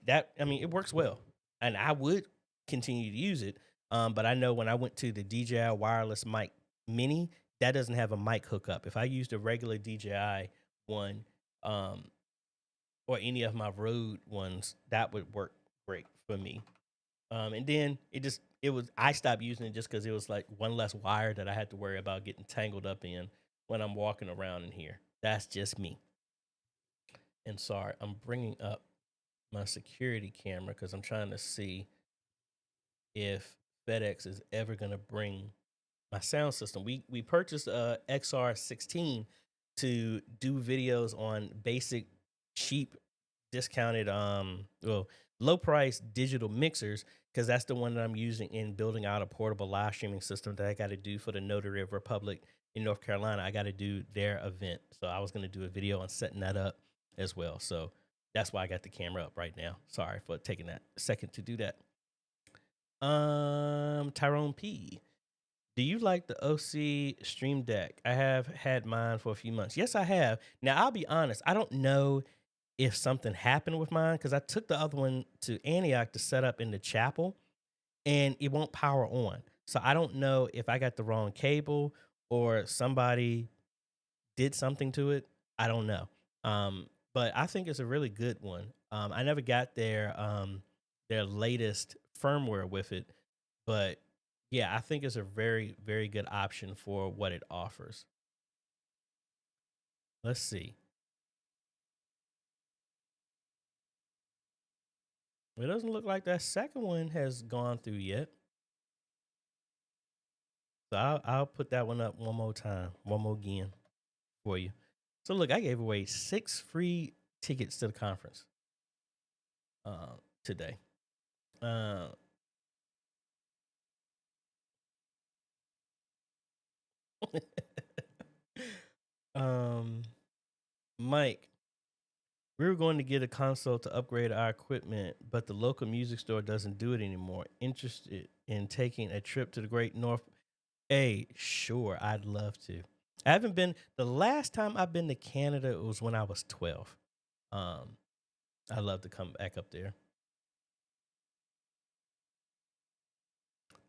It works well, and I would continue to use it. But I know when I went to the DJI wireless mic mini, that doesn't have a mic hookup. If I used a regular DJI one, or any of my Rode ones, that would work great for me. And then I stopped using it just because it was like one less wire that I had to worry about getting tangled up in when I'm walking around in here. That's just me. And sorry, I'm bringing up my security camera because I'm trying to see if FedEx is ever going to bring my sound system. We purchased a XR16 to do videos on basic, cheap, discounted, low price digital mixers, because that's the one that I'm using in building out a portable live streaming system that I got to do for the Notary of Republic in North Carolina. I got to do their event, so I was going to do a video on setting that up as well. So that's why I got the camera up right now. Sorry for taking that second to do that. Tyrone P. Do you like the OC Stream Deck? I have had mine for a few months. Yes, I have. Now, I'll be honest. I don't know if something happened with mine because I took the other one to Antioch to set up in the chapel, and it won't power on. So I don't know if I got the wrong cable or somebody did something to it. I don't know. But I think it's a really good one. I never got their latest firmware with it, but yeah, I think it's a very, very good option for what it offers. Let's see. It doesn't look like that second one has gone through yet. So I'll put that one up one more time, one more again for you. So look, I gave away 6 free tickets to the conference today. Mike, we were going to get a console to upgrade our equipment, but the local music store doesn't do it anymore. Interested in taking a trip to the Great North? Hey, sure, I'd love to. I haven't been. The last time I've been to Canada, it was when I was 12. I'd love to come back up there.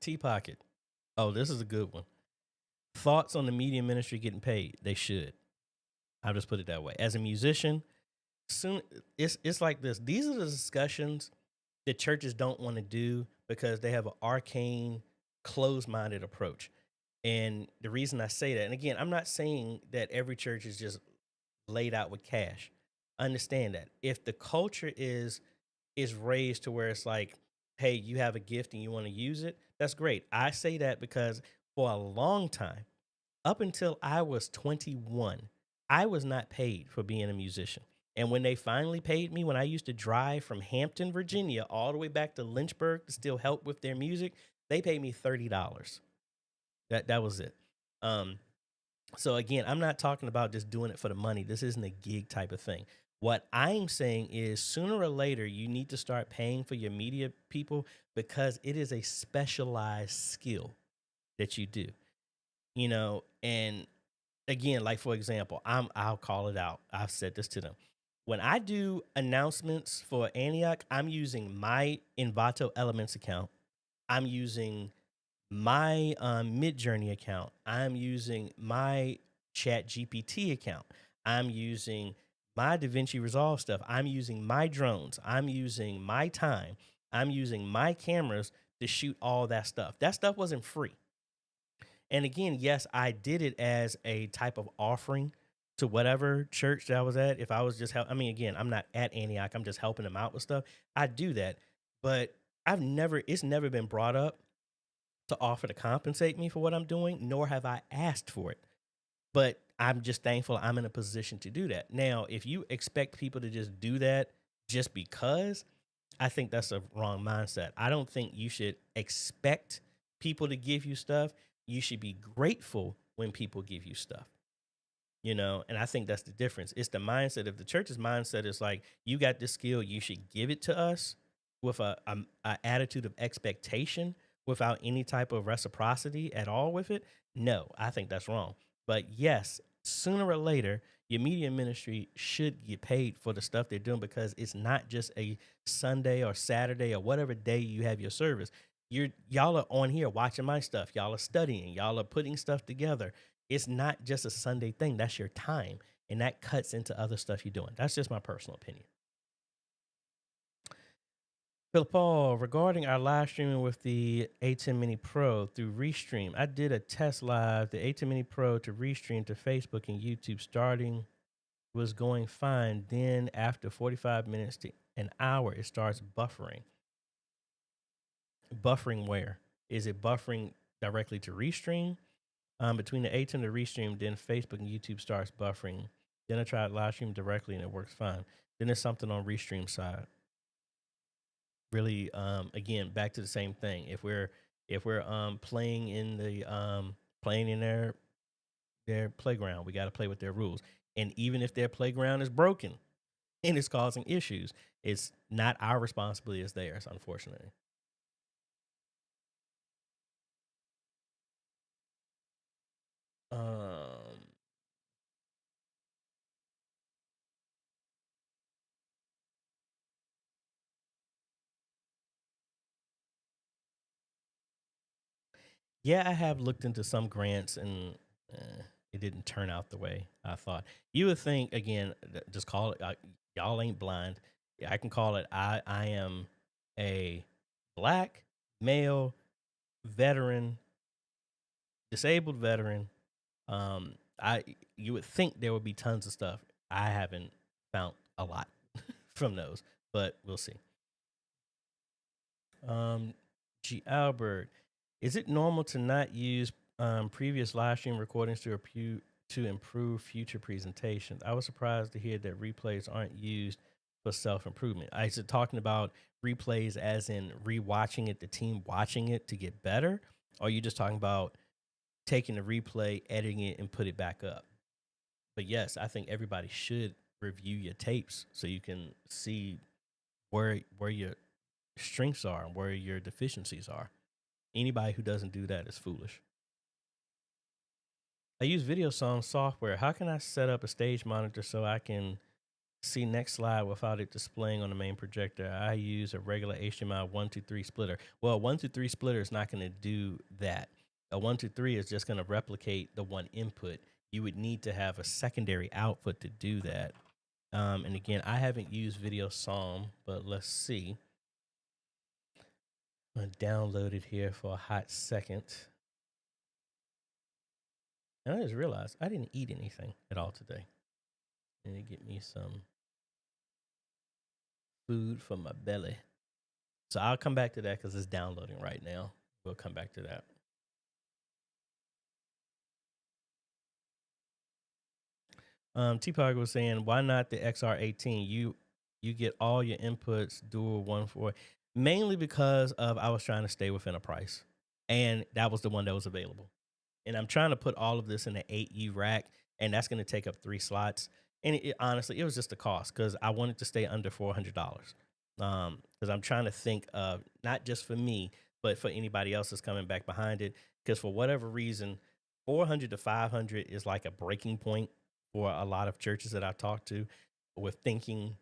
Tea Pocket. Oh, this is a good one. Thoughts on the media ministry getting paid? They should. I'll just put it that way. As a musician, soon it's like this. These are the discussions that churches don't want to do because they have an arcane, closed-minded approach. And the reason I say that, and again, I'm not saying that every church is just laid out with cash. Understand that if the culture is raised to where it's like, hey, you have a gift and you want to use it, that's great. I say that because for a long time, up until I was 21, I was not paid for being a musician. And when they finally paid me, when I used to drive from Hampton, Virginia, all the way back to Lynchburg to still help with their music, they paid me $30. That was it. So again, I'm not talking about just doing it for the money. This isn't a gig type of thing. What I'm saying is sooner or later, you need to start paying for your media people because it is a specialized skill that you do, and again, like for example, I'll call it out. I've said this to them. When I do announcements for Antioch, I'm using my Envato Elements account. I'm using my Midjourney account. I'm using my Chat GPT account. I'm using my DaVinci Resolve stuff. I'm using my drones. I'm using my time. I'm using my cameras to shoot all that stuff. That stuff wasn't free. And again, yes, I did it as a type of offering to whatever church that I was at. If I was just I mean, again, I'm not at Antioch. I'm just helping them out with stuff. I do that, but it's never been brought up to offer to compensate me for what I'm doing, nor have I asked for it. But I'm just thankful I'm in a position to do that. Now, if you expect people to just do that just because, I think that's a wrong mindset. I don't think you should expect people to give you stuff. You should be grateful when people give you stuff. And I think that's the difference. It's the mindset. If the church's mindset is like, you got this skill, you should give it to us with a attitude of expectation without any type of reciprocity at all with it. No, I think that's wrong. But yes, sooner or later, your media ministry should get paid for the stuff they're doing, because it's not just a Sunday or Saturday or whatever day you have your service. Y'all are on here watching my stuff. Y'all are studying. Y'all are putting stuff together. It's not just a Sunday thing. That's your time. And that cuts into other stuff you're doing. That's just my personal opinion. Philip Paul, regarding our live streaming with the A10 Mini Pro through Restream, I did a test live, the A10 Mini Pro to Restream to Facebook and YouTube. Starting was going fine. Then after 45 minutes to an hour, it starts buffering. Buffering where? Is it buffering directly to Restream? Between the A10 and the Restream, then Facebook and YouTube starts buffering. Then I tried live stream directly and it works fine. Then there's something on Restream side. Really, again, back to the same thing. If we're playing in their playground, we got to play with their rules. And even if their playground is broken and it's causing issues, it's not our responsibility, it's theirs, unfortunately. Yeah, I have looked into some grants, and it didn't turn out the way I thought. You would think, again, just call it, y'all ain't blind. Yeah, I can call it, I am a black male veteran, disabled veteran. You would think there would be tons of stuff. I haven't found a lot from those, but we'll see. G. Albert, is it normal to not use previous live stream recordings to improve future presentations? I was surprised to hear that replays aren't used for self improvement. I was talking about replays as in rewatching it, the team watching it to get better, or are you just talking about taking the replay, editing it, and put it back up? But yes, I think everybody should review your tapes so you can see where your strengths are and where your deficiencies are. Anybody who doesn't do that is foolish. I use video song software. How can I set up a stage monitor so I can see next slide without it displaying on the main projector? I use a regular HDMI 123 splitter. Well, a 123 splitter is not going to do that. A 123 is just going to replicate the one input. You would need to have a secondary output to do that. And again, I haven't used video song, but let's see. I'm going to download it here for a hot second. And I just realized I didn't eat anything at all today. I need to get me some food for my belly. So I'll come back to that because it's downloading right now. We'll come back to that. T-Pog was saying, why not the XR18? You get all your inputs dual 1.4. Mainly because of I was trying to stay within a price. And that was the one that was available. And I'm trying to put all of this in an 8U rack, and that's going to take up 3 slots. And honestly, it was just the cost because I wanted to stay under $400. Because I'm trying to think of not just for me, but for anybody else that's coming back behind it. Because for whatever reason, 400 to 500 is like a breaking point for a lot of churches that I've talked to, with thinking,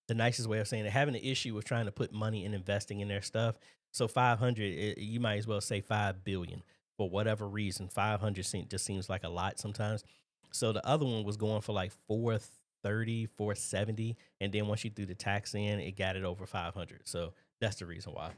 the nicest way of saying it, having an issue with trying to put money and investing in their stuff. So 500, you might as well say 5 billion. For whatever reason, 500 just seems like a lot sometimes. So the other one was going for like 430, 470, and then once you threw the tax in, it got it over 500. So that's the reason why.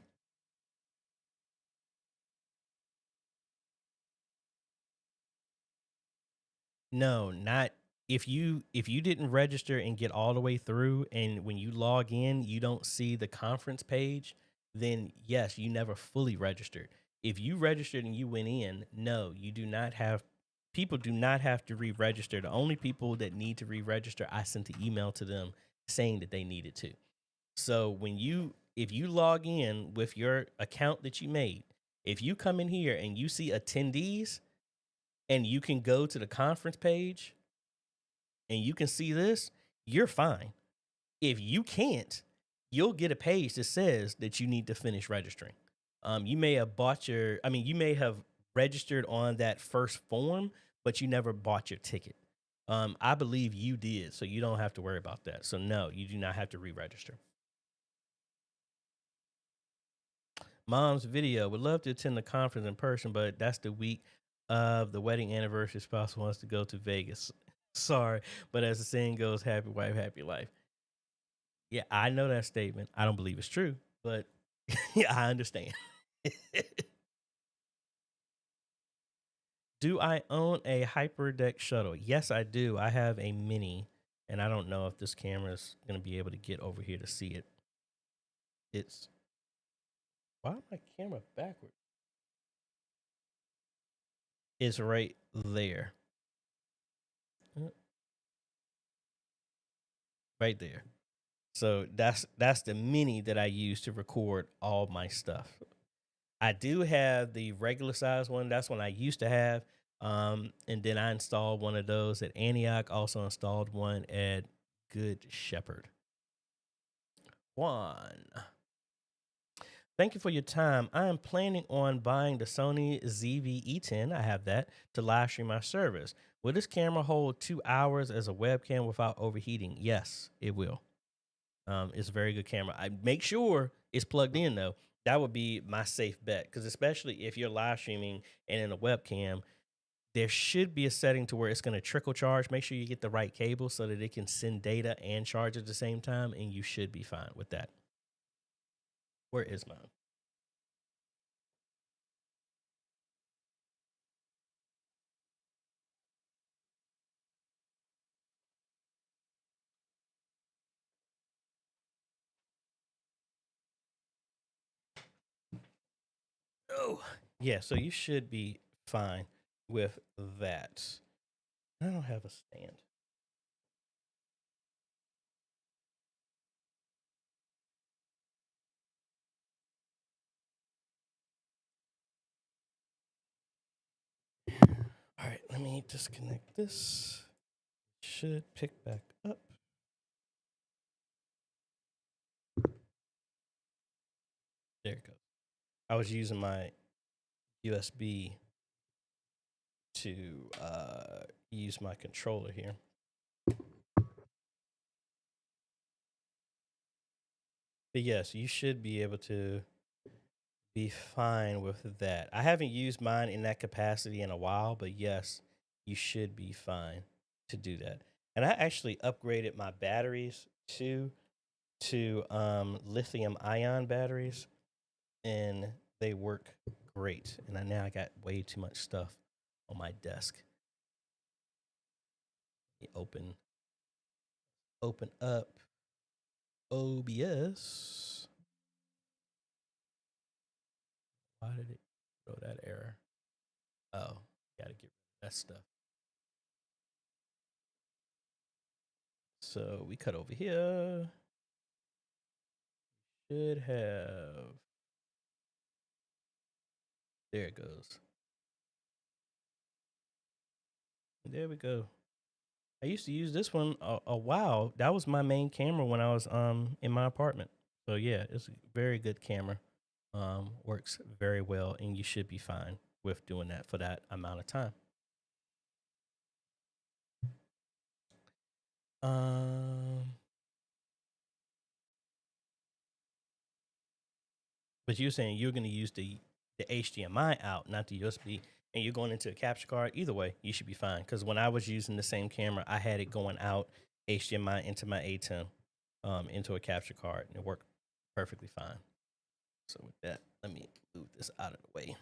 No, not if you didn't register and get all the way through, and when you log in, you don't see the conference page, then yes, you never fully registered. If you registered and you went in, no, you do not have people do not have to re-register. The only people that need to re-register, I sent an email to them saying that they needed to. So if you log in with your account that you made, if you come in here and you see attendees and you can go to the conference page and you can see this, you're fine. If you can't, you'll get a page that says that you need to finish registering. You may have you may have registered on that first form, but you never bought your ticket. I believe you did, so you don't have to worry about that. So no, you do not have to re-register. Mom's video would love to attend the conference in person, but that's the week of the wedding anniversary. Spouse wants to go to Vegas. Sorry, but as the saying goes, happy wife, happy life. Yeah, I know that statement. I don't believe it's true, but yeah, I understand. Do I own a hyperdeck shuttle? Yes, I do. I have a mini, and I don't know if this camera is going to be able to get over here to see it. It's why is my camera backward? It's right there. Right there. So that's the mini that I use to record all my stuff. I do have the regular size one. That's one I used to have. And then I installed one of those at Antioch. Also installed one at Good Shepherd. Juan, thank you for your time. I am planning on buying the Sony ZV-E10. I have that to live stream my service. Will this camera hold 2 hours as a webcam without overheating? Yes, it will. It's a very good camera. I make sure it's plugged in though. That would be my safe bet, because especially if you're live streaming and in a webcam, there should be a setting to where it's going to trickle charge. Make sure you get the right cable so that it can send data and charge at the same time, and you should be fine with that. Where is mine? Oh, yeah. So you should be fine with that. I don't have a stand. All right, let me disconnect this. Should pick back up. There it goes. I was using my USB to use my controller here. But yes, you should be able to be fine with that. I haven't used mine in that capacity in a while, but yes, you should be fine to do that. And I actually upgraded my batteries to lithium ion batteries, and they work great. And now I got way too much stuff on my desk. Open up OBS. Why did it throw that error? Oh, gotta get rid of that stuff. So we cut over here. Should have. There it goes. There we go. I used to use this one a while. That was my main camera when I was in my apartment. So yeah, it's a very good camera. Works very well, and you should be fine with doing that for that amount of time. But you're saying you're going to use the HDMI out, not the USB, and you're going into a capture card. Either way, you should be fine. Because when I was using the same camera, I had it going out HDMI into my ATEM, into a capture card, and it worked perfectly fine. So with that, let me move this out of the way.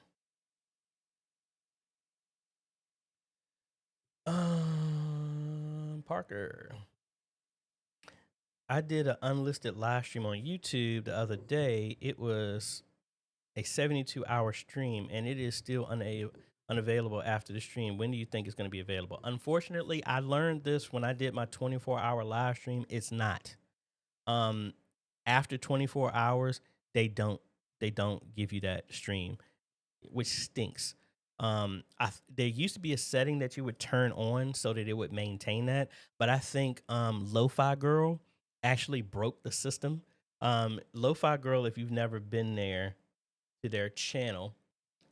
Parker, I did an unlisted live stream on YouTube the other day. It was a 72-hour stream, and it is still unavailable after the stream. When do you think it's going to be available? Unfortunately, I learned this when I did my 24-hour live stream. It's not. After 24 hours, they don't give you that stream, which stinks. There used to be a setting that you would turn on so that it would maintain that, but I think Lo-Fi Girl actually broke the system. Lo-Fi Girl, if you've never been there to their channel,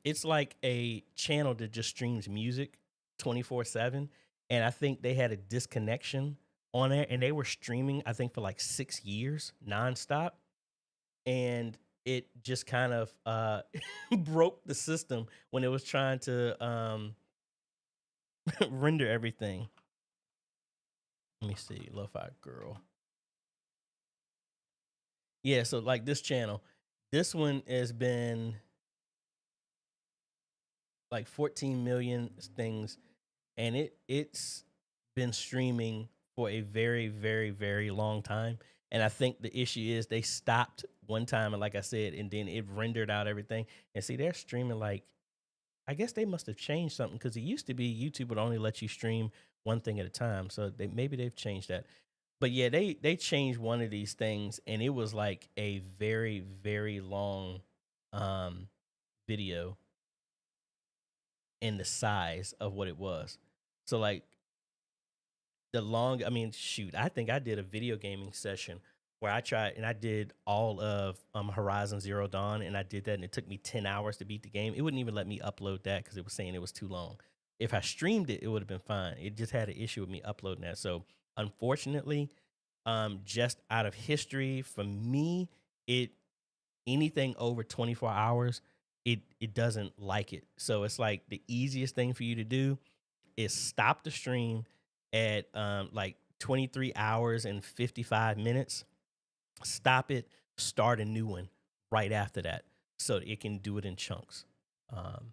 it's like a channel that just streams music 24/7, and I think they had a disconnection on there, and they were streaming, I think, for like 6 years nonstop, and it just kind of broke the system when it was trying to render everything. Let me see, Lo-Fi Girl. Yeah, so like this channel, this one has been like 14 million things, and it's been streaming for a very, very, very long time. And I think the issue is they stopped one time, and like I said, and then it rendered out everything. And see, they're streaming like, I guess they must have changed something, because it used to be YouTube would only let you stream one thing at a time. So maybe they've changed that. But yeah, they changed one of these things, and it was like a very, very long video in the size of what it was. So like I mean, shoot, I think I did a video gaming session where I tried and I did all of Horizon Zero Dawn, and I did that, and it took me 10 hours to beat the game. It wouldn't even let me upload that because it was saying it was too long. If I streamed it, it would have been fine. It just had an issue with me uploading that. So unfortunately, just out of history, for me, it anything over 24 hours, it doesn't like it. So it's like the easiest thing for you to do is stop the stream at like 23 hours and 55 minutes. Stop it, start a new one right after that so that it can do it in chunks. Um,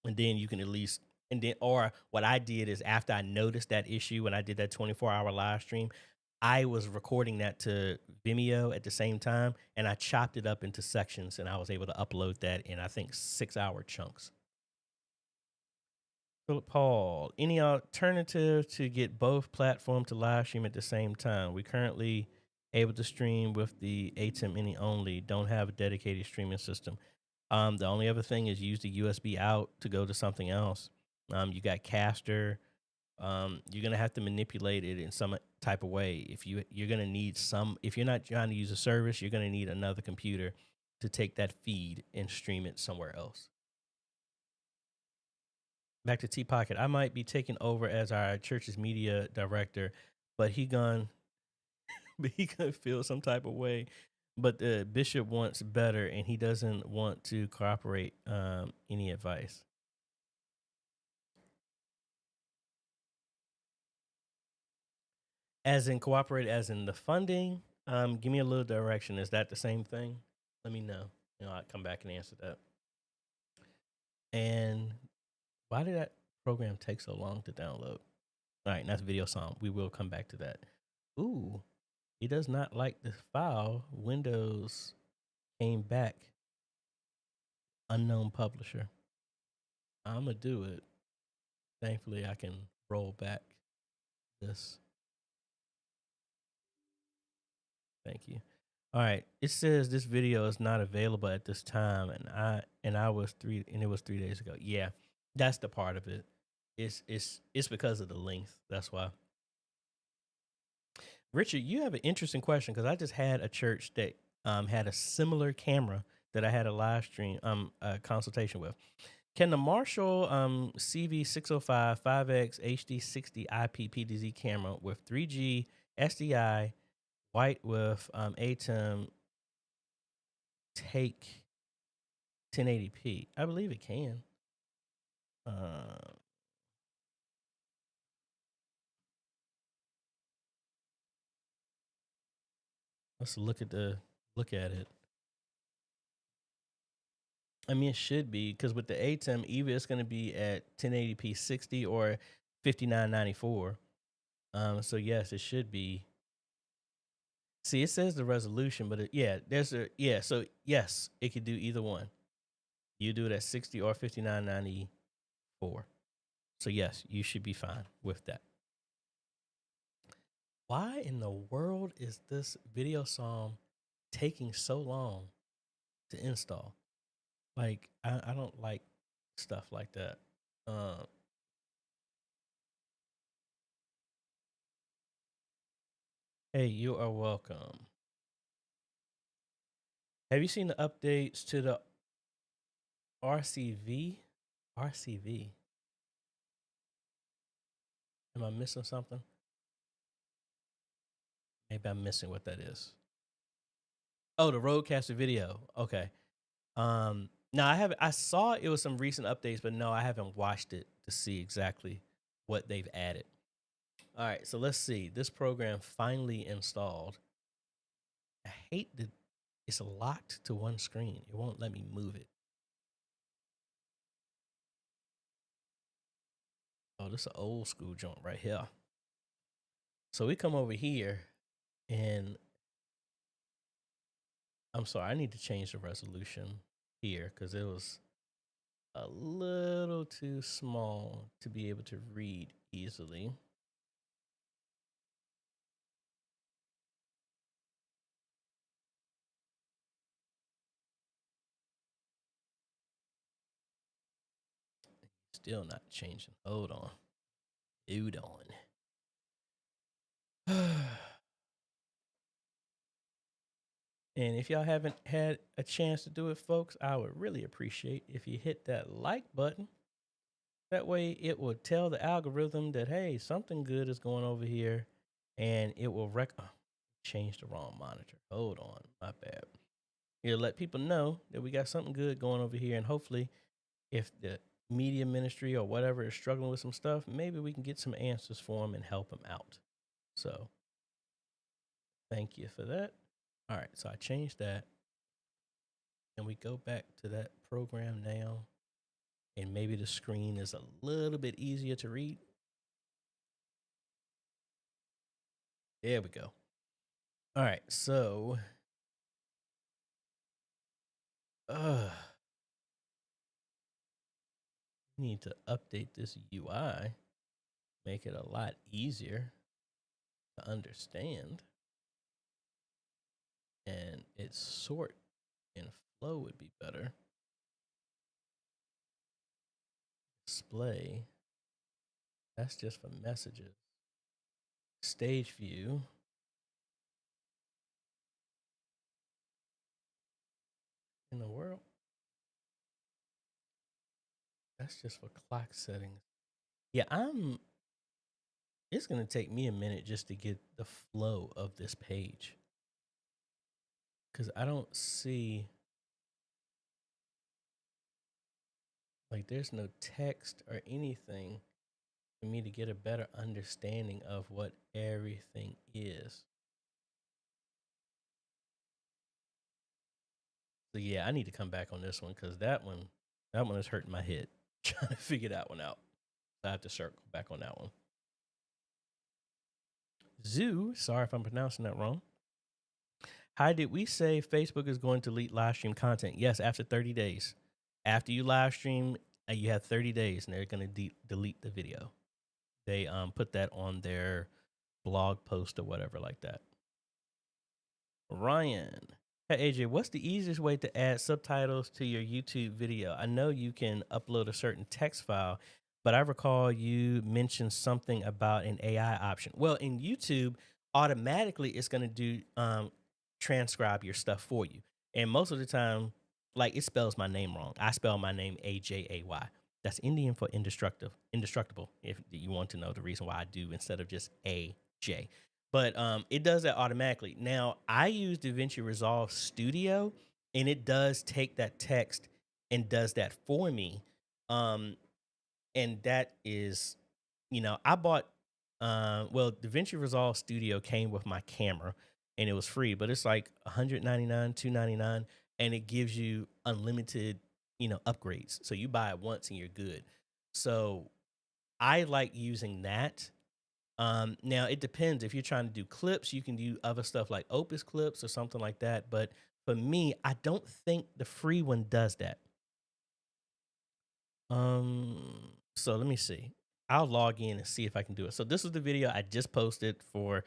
and then you can at least, and then, or what I did is after I noticed that issue when I did that 24-hour live stream, I was recording that to Vimeo at the same time, and I chopped it up into sections, and I was able to upload that in, I think, 6-hour chunks. Philip Paul, any alternative to get both platforms to live stream at the same time? We currently able to stream with the ATEM Mini only, don't have a dedicated streaming system. The only other thing is use the USB out to go to something else. You got Caster. You're gonna have to manipulate it in some type of way. You're gonna need some, if you're not trying to use a service, you're gonna need another computer to take that feed and stream it somewhere else. Back to T Pocket. I might be taking over as our church's media director, but he gonna but he gonna feel some type of way. But the bishop wants better, and he doesn't want to cooperate. Any advice? As in cooperate, as in the funding. Give me a little direction. Is that the same thing? Let me know. I'll come back and answer that. And why did that program take so long to download? All right, that's video song. We will come back to that. Ooh, he does not like the file. Windows came back. Unknown publisher. I'm going to do it. Thankfully, I can roll back this. Thank you. All right. It says this video is not available at this time, and it was 3 days ago. Yeah, that's the part of it. It's because of the length. That's why. Richard, you have an interesting question, because I just had a church that had a similar camera that I had a live stream consultation with. Can the Marshall CV605 5X HD60 IP PDZ camera with 3G SDI white with ATEM take 1080p? I believe it can. Let's look at it. I mean, it should be because with the ATEM, either it's going to be at 1080p 60 or 5994. So yes, it should be. See, it says the resolution, but so yes, it could do either one. You do it at 60 or 5994. So yes, you should be fine with that. Why in the world is this video song taking so long to install? Like, I don't like stuff like that. Hey, you are welcome. Have you seen the updates to the RCV? RCV. Am I missing something? Maybe I'm missing what that is. Oh, the Rodecaster video. Okay. No, I haven't. I saw it was some recent updates, but no, I haven't watched it to see exactly what they've added. All right, so let's see. This program finally installed. I hate that it's locked to one screen. It won't let me move it. Oh, this is an old school joint right here. So we come over here and I'm sorry, I need to change the resolution here because it was a little too small to be able to read easily. Still not changing. Hold on. Hold on. And if y'all haven't had a chance to do it, folks, I would really appreciate if you hit that like button. That way it will tell the algorithm that, hey, something good is going over here, and it will change the wrong monitor. Hold on, my bad. It'll let people know that we got something good going over here, and hopefully if the media ministry or whatever is struggling with some stuff, maybe we can get some answers for them and help them out. So thank you for that. All right, so I changed that. And we go back to that program now. And maybe the screen is a little bit easier to read. There we go. All right, so need to update this UI, make it a lot easier to understand. And its sort and flow would be better. Display, that's just for messages. Stage view. In the world? That's just for clock settings. Yeah, it's going to take me a minute just to get the flow of this page. Because I don't see, like, there's no text or anything for me to get a better understanding of what everything is. So yeah, I need to come back on this one because that one is hurting my head trying to figure that one out. So I have to circle back on that one. Zoo, sorry if I'm pronouncing that wrong. Hi, did we say Facebook is going to delete live stream content? Yes, after 30 days. After you live stream, you have 30 days and they're going to delete the video. They put that on their blog post or whatever like that. Ryan. Hey, AJ, what's the easiest way to add subtitles to your YouTube video? I know you can upload a certain text file, but I recall you mentioned something about an AI option. Well, in YouTube, automatically it's going to do transcribe your stuff for you. And most of the time, like it spells my name wrong. I spell my name AJAY. That's Indian for indestructible, if you want to know the reason why I do instead of just AJ. But it does that automatically. Now, I use DaVinci Resolve Studio, and it does take that text and does that for me. And that is, I bought, DaVinci Resolve Studio came with my camera. and it was free, but it's like 199, 299, and it gives you unlimited, upgrades. So you buy it once and you're good. So I like using that. Now it depends. If you're trying to do clips, you can do other stuff like Opus clips or something like that. But for me, I don't think the free one does that. So let me see. I'll log in and see if I can do it. So this is the video I just posted for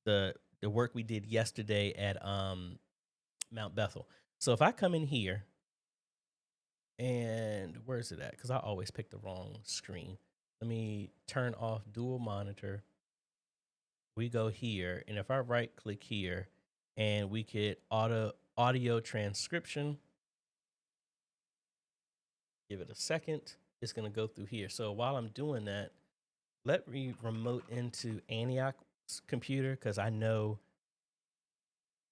the work we did yesterday at Mount Bethel. So if I come in here and where's it at? Because I always pick the wrong screen. Let me turn off dual monitor. We go here, and if I right click here and we get audio transcription, give it a second, it's gonna go through here. So while I'm doing that, let me remote into Antioch's computer because I know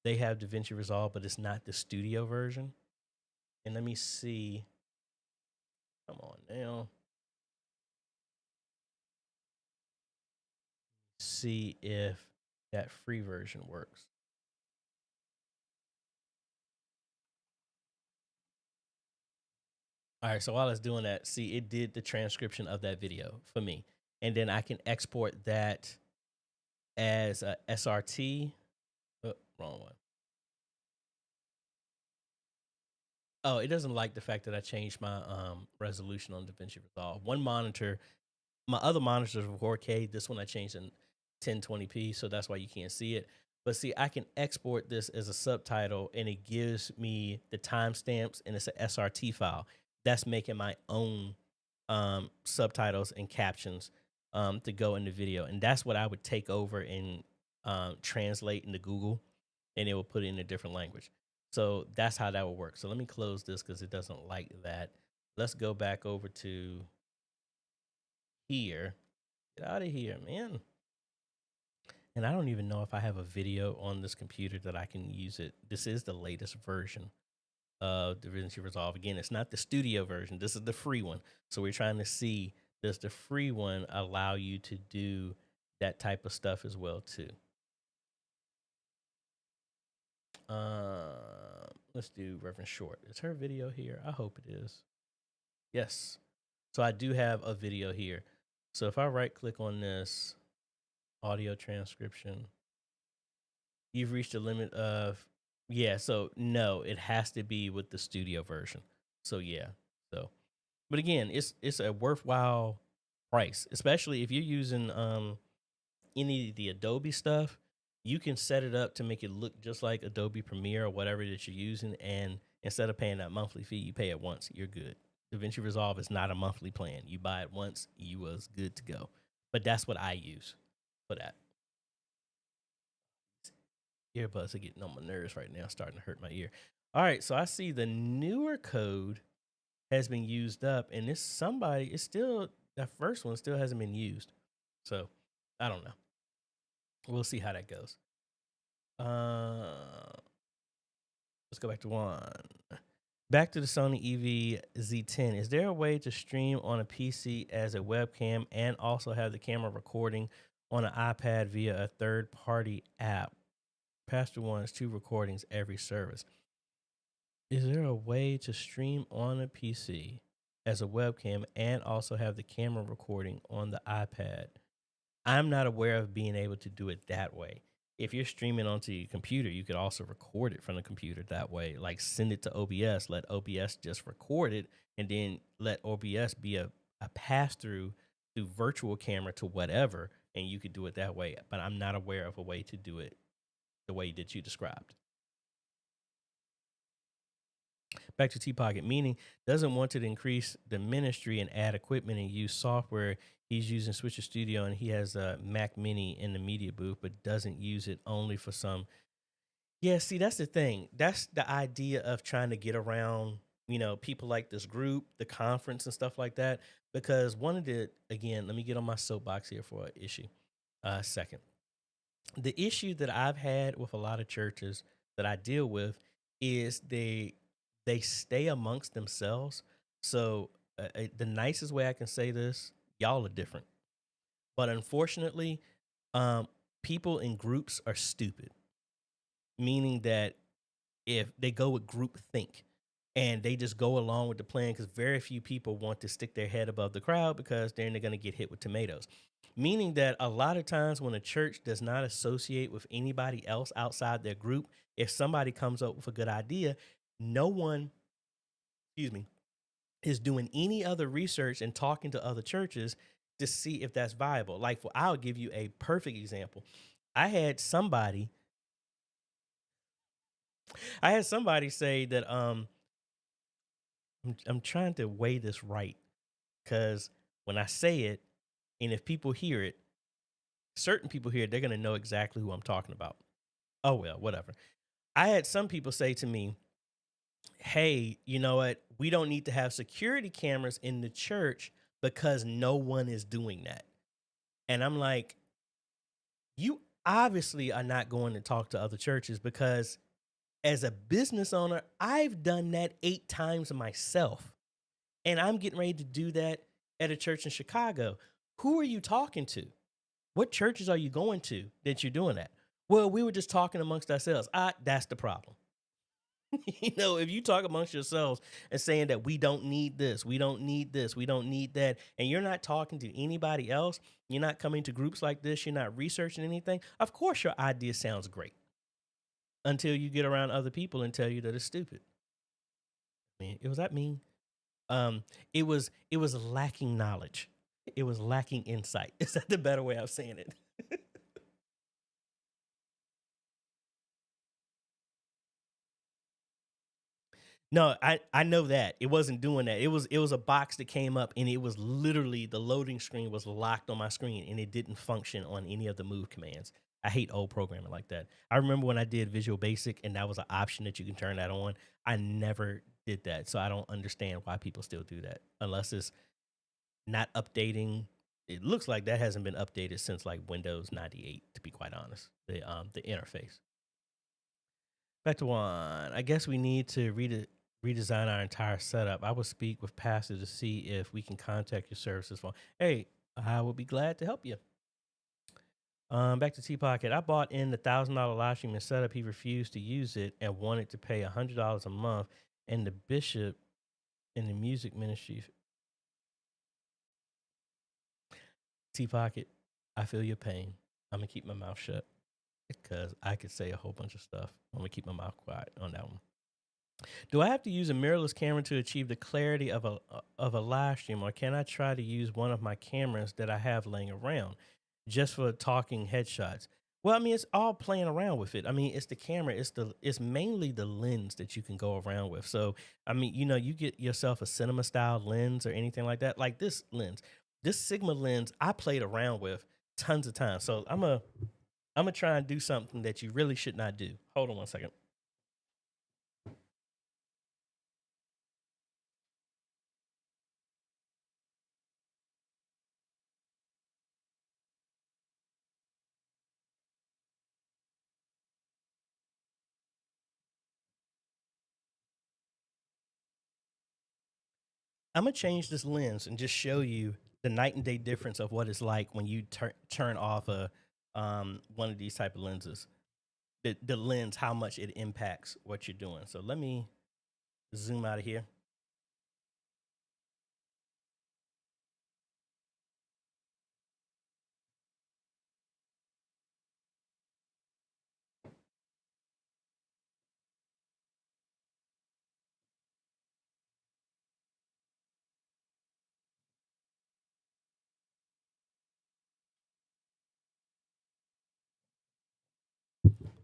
they have DaVinci Resolve, but it's not the studio version. And let me see. Come on now. See if that free version works. All right, so while I was doing that, see, it did the transcription of that video for me. And then I can export that as a SRT. Oh, wrong one. Oh, it doesn't like the fact that I changed my resolution on DaVinci Resolve. One monitor, my other monitors are 4K. This one I changed in 1020p, so that's why you can't see it. But see, I can export this as a subtitle, and it gives me the timestamps, and it's an SRT file. That's making my own subtitles and captions to go in the video, and that's what I would take over and translate into Google, and it will put it in a different language. So that's how that will work. So let me close this because it doesn't like that. Let's go back over to here. Get out of here, man. And I don't even know if I have a video on this computer that I can use it. This is the latest version of DaVinci Resolve. Again, it's not the studio version. This is the free one. So we're trying to see, does the free one allow you to do that type of stuff as well too? Let's do Reverend Short. Is her video here? I hope it is. Yes. So I do have a video here. So if I right click on this audio transcription, you've reached a limit of, yeah. So no, it has to be with the studio version. So yeah. So, but again, it's a worthwhile price, especially if you're using any of the Adobe stuff. You can set it up to make it look just like Adobe Premiere or whatever that you're using, and instead of paying that monthly fee, you pay it once. You're good. DaVinci Resolve is not a monthly plan. You buy it once, you was good to go. But that's what I use for that. Earbuds are getting on my nerves right now, starting to hurt my ear. All right, so I see the newer code has been used up, and this somebody is still, that first one still hasn't been used. So I don't know. We'll see how that goes. Let's go back to one. Back to the Sony EV-Z10. Is there a way to stream on a PC as a webcam and also have the camera recording on an iPad via a third-party app? Pastor wants 2 recordings every service. Is there a way to stream on a PC as a webcam and also have the camera recording on the iPad? I'm not aware of being able to do it that way. If you're streaming onto your computer, you could also record it from the computer that way. Like send it to OBS, let OBS just record it, and then let OBS be a pass through virtual camera to whatever, and you could do it that way. But I'm not aware of a way to do it the way that you described. Back to T Pocket, meaning doesn't want to increase the ministry and add equipment and use software. He's using Switcher Studio and he has a Mac Mini in the media booth, but doesn't use it, only for some. Yeah, see, that's the thing. That's the idea of trying to get around, people like this group, the conference and stuff like that. Because one of the, again, let me get on my soapbox here for an issue. Second, the issue that I've had with a lot of churches that I deal with is they stay amongst themselves. So the nicest way I can say this, y'all are different. But unfortunately, people in groups are stupid. meaning that if they go with group think and they just go along with the plan because very few people want to stick their head above the crowd because then they're going to get hit with tomatoes. Meaning that a lot of times when a church does not associate with anybody else outside their group, if somebody comes up with a good idea, no one, excuse me, is doing any other research and talking to other churches to see if that's viable. Like, I'll give you a perfect example. I had somebody, I had somebody say that I'm trying to weigh this right because when I say it, and if people hear it, certain people hear it, they're gonna know exactly who I'm talking about. Oh well, whatever. I had some people say to me, "Hey, you know what? We don't need to have security cameras in the church because no one is doing that." And I'm like, you obviously are not going to talk to other churches because as a business owner, I've done that 8 times myself. And I'm getting ready to do that at a church in Chicago. Who are you talking to? What churches are you going to that you're doing that? Well, we were just talking amongst ourselves. That's the problem. If you talk amongst yourselves and saying that we don't need this, we don't need this, we don't need that, and you're not talking to anybody else, you're not coming to groups like this, you're not researching anything, of course your idea sounds great until you get around other people and tell you that it's stupid. Man, it was that mean. Um, it was lacking knowledge. It was lacking insight. Is that the better way of saying it? No, I know that. It wasn't doing that. It was a box that came up and it was literally the loading screen was locked on my screen and it didn't function on any of the move commands. I hate old programming like that. I remember when I did Visual Basic and that was an option that you can turn that on. I never did that. So I don't understand why people still do that unless it's not updating. It looks like that hasn't been updated since like Windows 98 to be quite honest. The interface. Back to one. I guess we need to redesign our entire setup. I will speak with Pastor to see if we can contact your services for. Hey, I will be glad to help you. Back to T Pocket. I bought in the $1,000 live streaming setup. He refused to use it and wanted to pay $100 a month. And the bishop in the music ministry, T Pocket, I feel your pain. I'm gonna keep my mouth shut because I could say a whole bunch of stuff. I'm gonna keep my mouth quiet on that one. Do I have to use a mirrorless camera to achieve the clarity of a live stream, or can I try to use one of my cameras that I have laying around just for talking headshots? Well, I mean, it's all playing around with it. I mean, it's the camera. It's mainly the lens that you can go around with. So, I mean, you get yourself a cinema style lens or anything like that. Like this lens, this Sigma lens, I played around with tons of times. So I'm gonna try and do something that you really should not do. Hold on one second. I'm gonna change this lens and just show you the night and day difference of what it's like when you turn off a one of these type of lenses. The lens, how much it impacts what you're doing. So let me zoom out of here.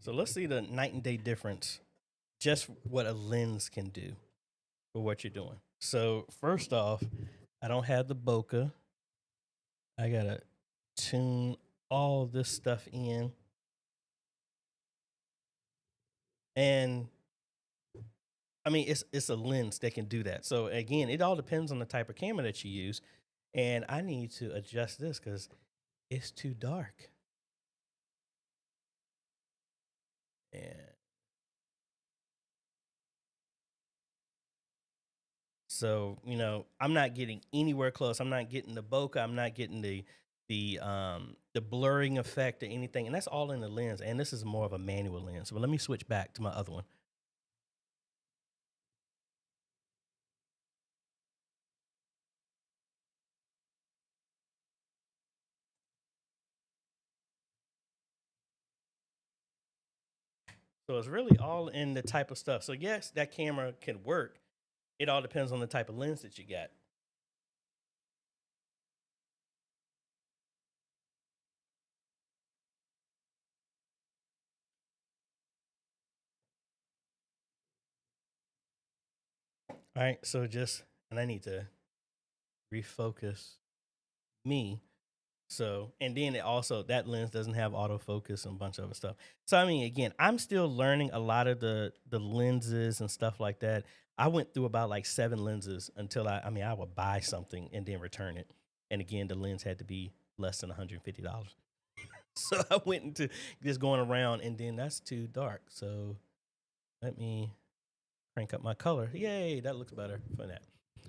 So let's see the night and day difference, just what a lens can do for what you're doing. So first off, I don't have the bokeh. I gotta tune all this stuff in, and I mean, it's a lens that can do that. So again, it all depends on the type of camera that you use. And I need to adjust this because it's too dark. And so, I'm not getting anywhere close. I'm not getting the bokeh. I'm not getting the blurring effect or anything, and that's all in the lens. And this is more of a manual lens. But let me switch back to my other one. So it's really all in the type of stuff. So yes, that camera can work. It all depends on the type of lens that you got. All right. So just, and I need to refocus me. So, and then it also, that lens doesn't have autofocus and a bunch of other stuff. So, I mean, again, I'm still learning a lot of the lenses and stuff like that. I went through about like 7 lenses until I mean, I would buy something and then return it. And again, the lens had to be less than $150. So I went into just going around, and then that's too dark. So let me crank up my color. Yay, that looks better for that.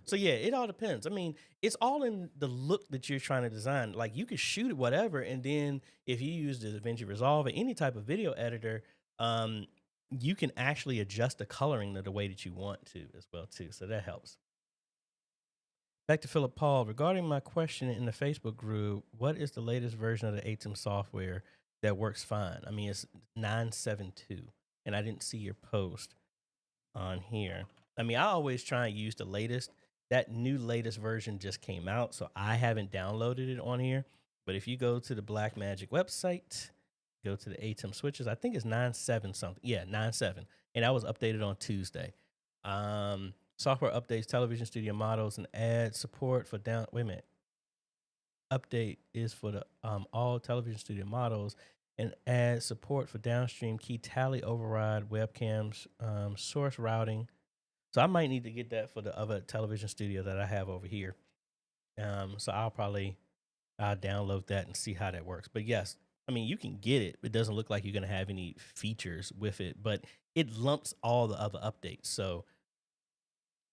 So yeah, it all depends. I mean, it's all in the look that you're trying to design. Like you could shoot it whatever, and then if you use the DaVinci Resolve or any type of video editor, um, you can actually adjust the coloring the way that you want to as well too. So that helps. Back to Philip Paul regarding my question in the Facebook group. What is the latest version of the ATEM software that works fine? I mean, it's 972, and I didn't see your post on here. I mean, I always try and use the latest. That new latest version just came out, so I haven't downloaded it on here. But if you go to the Blackmagic website, go to the ATEM switches, I think it's 9.7 something. Yeah, 9.7. And that was updated on Tuesday. Software updates television studio models and add support for down. Wait a minute. Update is for the all television studio models and add support for downstream key tally override webcams, source routing. So I might need to get that for the other television studio that I have over here. So I'll download that and see how that works. But yes, I mean you can get it. It doesn't look like you're gonna have any features with it, but it lumps all the other updates. So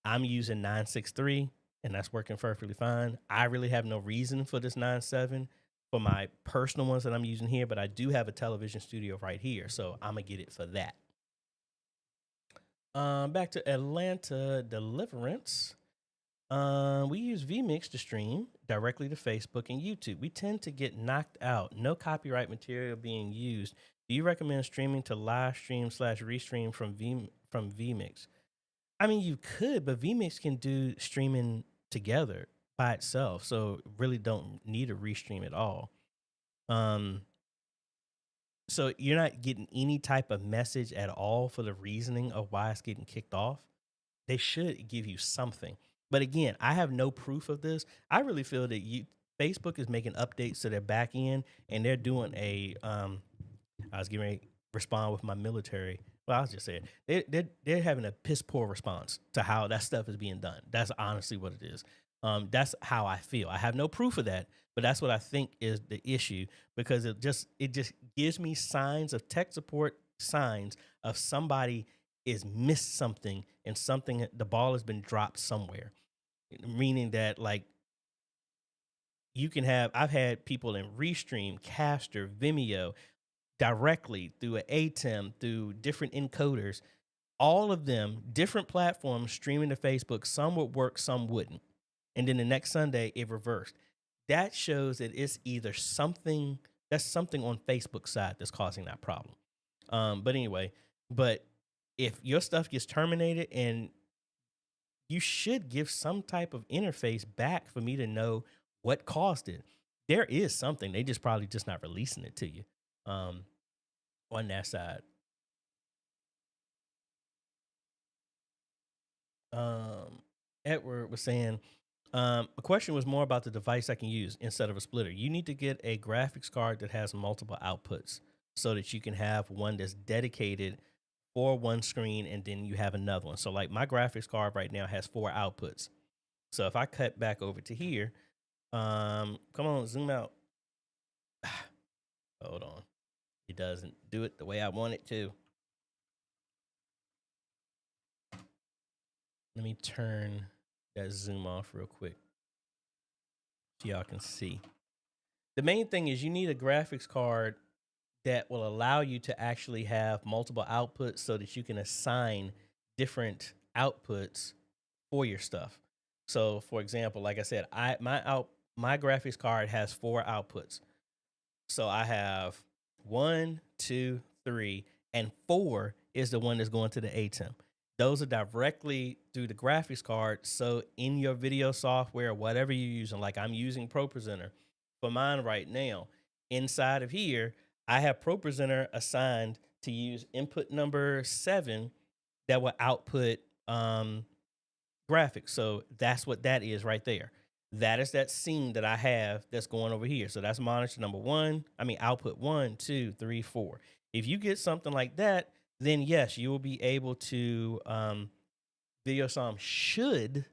I'm using 963 and that's working perfectly fine. I really have no reason for this 9.7 for my personal ones that I'm using here, but I do have a television studio right here. So I'm gonna get it for that. Back to Atlanta Deliverance. We use vMix to stream directly to Facebook and YouTube. We tend to get knocked out. No copyright material being used. Do you recommend streaming to live stream / restream from vMix? I mean, you could, but vMix can do streaming together by itself, so really don't need a restream at all. Um, so you're not getting any type of message at all for the reasoning of why it's getting kicked off. They should give you something. But again, I have no proof of this. I really feel that Facebook is making updates to their back end, and they're doing a I was getting ready to respond with my military. Well, I was just saying they're having a piss poor response to how that stuff is being done. That's honestly what it is. That's how I feel. I have no proof of that, but that's what I think is the issue because it just gives me signs of tech support signs of somebody is missed something and something the ball has been dropped somewhere. Meaning that like you can have I've had people in Restream, Caster, Vimeo, directly through an ATEM, through different encoders, all of them, different platforms streaming to Facebook. Some would work, some wouldn't. And then the next Sunday, it reversed. That shows that it's either something that's something on Facebook's side that's causing that problem. But anyway, but if your stuff gets terminated and you should give some type of interface back for me to know what caused it. There is something. They just probably just not releasing it to you. On that side. Um, Edward was saying, a question was more about the device I can use instead of a splitter. You need to get a graphics card that has multiple outputs so that you can have one that's dedicated for one screen and then you have another one. So like my graphics card right now has 4 outputs. So if I cut back over to here, come on, zoom out. Hold on. It doesn't do it the way I want it to. Let me turn that zoom off real quick so y'all can see. The main thing is you need a graphics card that will allow you to actually have multiple outputs so that you can assign different outputs for your stuff. So, for example, like I said, my graphics card has 4 outputs. So I have 1, 2, 3, and 4 is the one that's going to the ATEM. Those are directly through the graphics card. So in your video software, whatever you're using, like I'm using ProPresenter for mine right now, inside of here, I have ProPresenter assigned to use input number 7 that will output graphics. So that's what that is right there. That is that scene that I have that's going over here. So that's monitor number output 1, 2, 3, 4. If you get something like that, then yes, you will be able to VideoSom should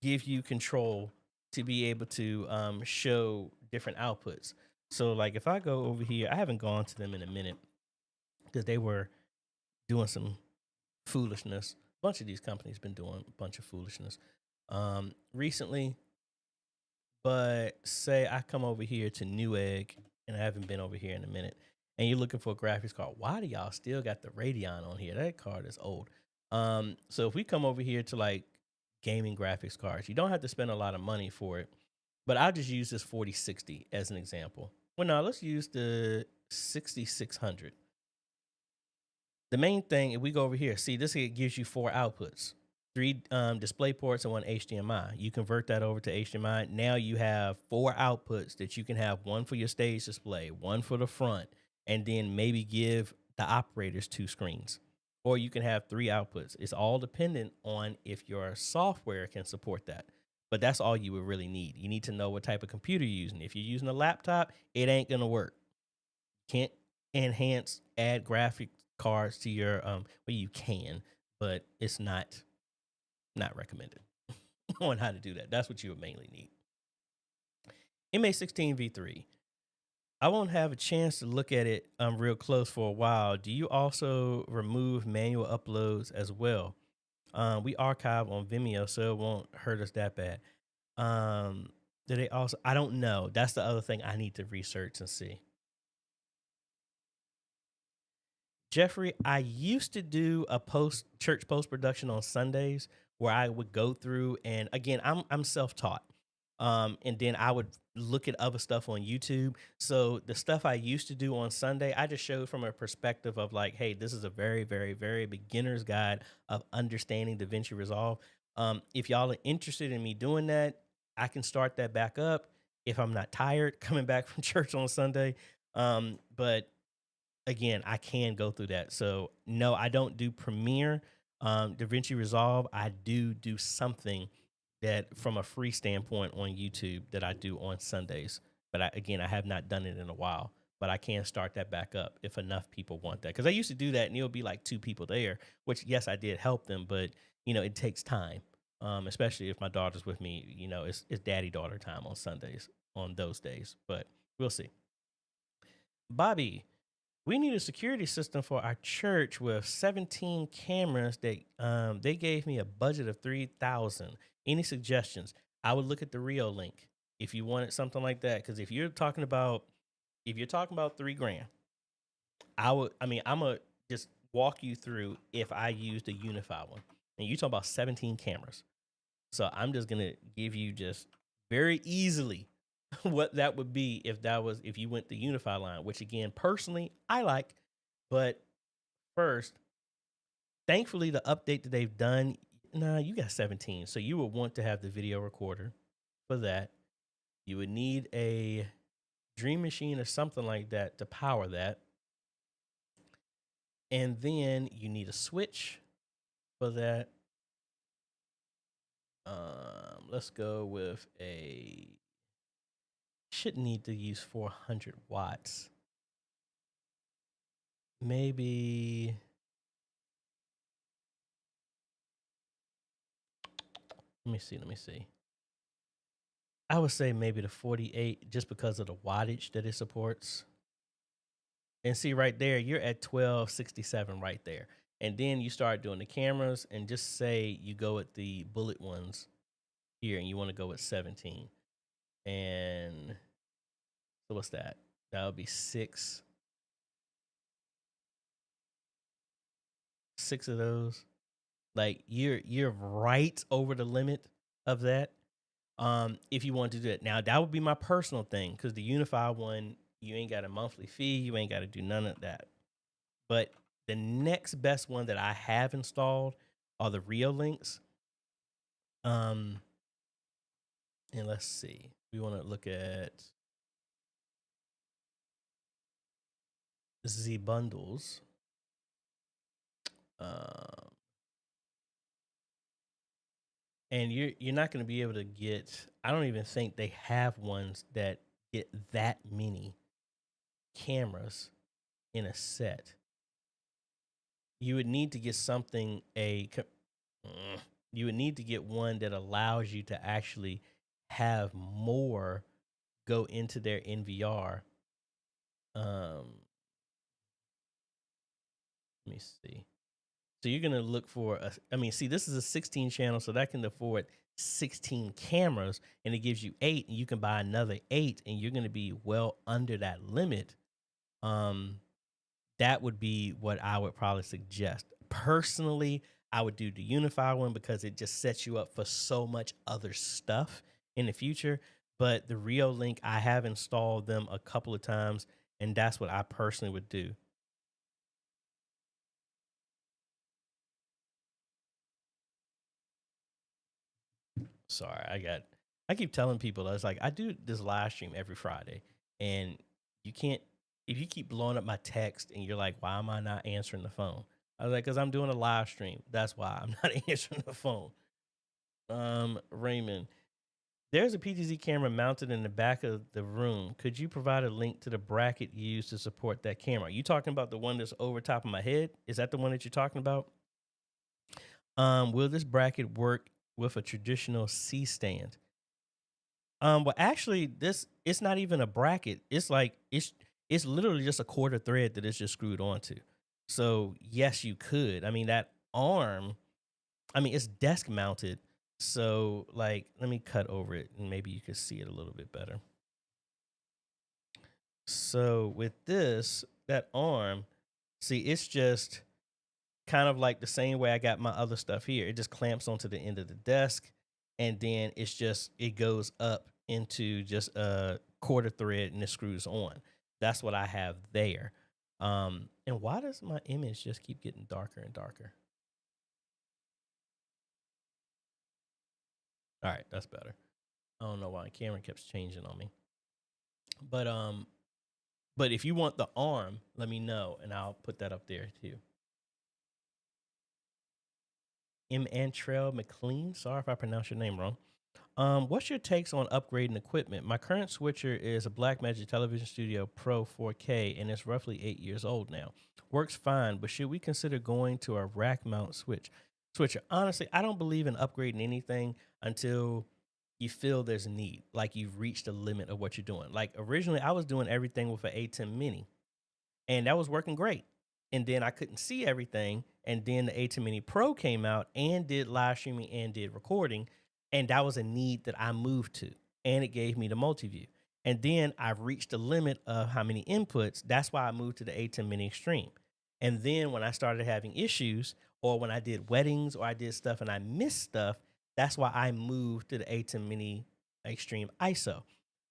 give you control to be able to show different outputs. So like if I go over here, I haven't gone to them in a minute because they were doing some foolishness. A bunch of these companies been doing a bunch of foolishness recently. But say I come over here to Newegg and I haven't been over here in a minute, and you're looking for a graphics card. Why do y'all still got the Radeon on here? That card is old. So if we come over here to like gaming graphics cards, you don't have to spend a lot of money for it. But I'll just use this 4060 as an example. Well, no, let's use the 6600. The main thing, if we go over here, see this, it gives you 4 outputs, 3 display ports and 1 HDMI. You convert that over to HDMI. Now you have 4 outputs that you can have, one for your stage display, one for the front, and then maybe give the operators 2 screens. Or you can have 3 outputs. It's all dependent on if your software can support that. But that's all you would really need. You need to know what type of computer you're using. If you're using a laptop, it ain't gonna work. Can't add graphic cards to your well, you can, but it's not recommended on how to do that. That's what you would mainly need. MA16 V3. I won't have a chance to look at it real close for a while. Do you also remove manual uploads as well? We archive on Vimeo, so it won't hurt us that bad. Do they also? I don't know. That's the other thing I need to research and see. Jeffrey, I used to do a church post production on Sundays where I would go through, and again, I'm self taught, and then I would look at other stuff on YouTube. So the stuff I used to do on Sunday, I just showed from a perspective of like, hey, this is a very, very, very beginner's guide of understanding DaVinci Resolve. If y'all are interested in me doing that, I can start that back up if I'm not tired coming back from church on Sunday. But again, I can go through that. So no, I don't do Premiere, DaVinci Resolve. I do something that from a free standpoint on YouTube that I do on Sundays. But I have not done it in a while. But I can start that back up if enough people want that. Because I used to do that and it'll be like 2 people there, which yes, I did help them, but it takes time. Especially if my daughter's with me, it's daddy daughter time on Sundays on those days. But we'll see. Bobby, we need a security system for our church with 17 cameras that they gave me a budget of 3,000. Any suggestions? I would look at the Rio link if you wanted something like that. Because if you're talking about $3,000, I'm gonna just walk you through if I used a unified one. And you talk about 17 cameras. So I'm just gonna give you just very easily what that would be if you went the unified line, which again, personally, I like. But first, thankfully, the update that they've done, you got 17. So you would want to have the video recorder for that. You would need a Dream Machine or something like that to power that. And then you need a switch for that. Let's go with should need to use 400 watts. Maybe let me see. I would say maybe the 48 just because of the wattage that it supports. And see right there, you're at 1267 right there. And then you start doing the cameras and just say you go with the bullet ones here and you want to go with 17. And so what's that? That would be six of those. Like you're right over the limit of that. If you want to do it now, that would be my personal thing because the Unify one, you ain't got a monthly fee, you ain't got to do none of that. But the next best one that I have installed are the Rio links. And let's see, we want to look at Z bundles. Um, and you're not going to be able to get. I don't even think they have ones that get that many cameras in a set. You would need to get something you would need to get one that allows you to actually have more go into their NVR. Let me see. So you're gonna look for see, this is a 16 channel, so that can afford 16 cameras, and it gives you 8, and you can buy another 8, and you're gonna be well under that limit. That would be what I would probably suggest. Personally, I would do the Unify one because it just sets you up for so much other stuff in the future. But the Rio Link, I have installed them a couple of times, and that's what I personally would do. Sorry, I keep telling people, I was like, I do this live stream every Friday, and you can't, if you keep blowing up my text and you're like, why am I not answering the phone? I was like, because I'm doing a live stream. That's why I'm not answering the phone. Raymond, there's a PTZ camera mounted in the back of the room. Could you provide a link to the bracket used to support that camera? Are you talking about the one that's over top of my head? Is that the one that you're talking about? Will this bracket work with a traditional C stand? Well, actually, it's not even a bracket. It's like it's literally just a quarter thread that it's just screwed onto. So yes, you could. I mean, that arm, it's desk mounted. So like, let me cut over it and maybe you could see it a little bit better. So with this, that arm, see, it's just kind of like the same way I got my other stuff here. It just clamps onto the end of the desk, and then it goes up into just a quarter thread and it screws on. That's what I have there. And why does my image just keep getting darker and darker? All right, that's better. I don't know why the camera keeps changing on me. But if you want the arm, let me know and I'll put that up there too. M. Antrell McLean. Sorry if I pronounced your name wrong. What's your takes on upgrading equipment? My current switcher is a Blackmagic Television Studio Pro 4K, and it's roughly 8 years old now. Works fine, but should we consider going to a rack mount switcher? Honestly, I don't believe in upgrading anything until you feel there's a need, like you've reached the limit of what you're doing. Like originally, I was doing everything with an A10 Mini, and that was working great. And then I couldn't see everything. And then the A10 Mini Pro came out and did live streaming and did recording. And that was a need that I moved to. And it gave me the multi-view. And then I've reached the limit of how many inputs. That's why I moved to the A10 Mini Extreme. And then when I started having issues, or when I did weddings or I did stuff and I missed stuff, that's why I moved to the A10 Mini Extreme ISO.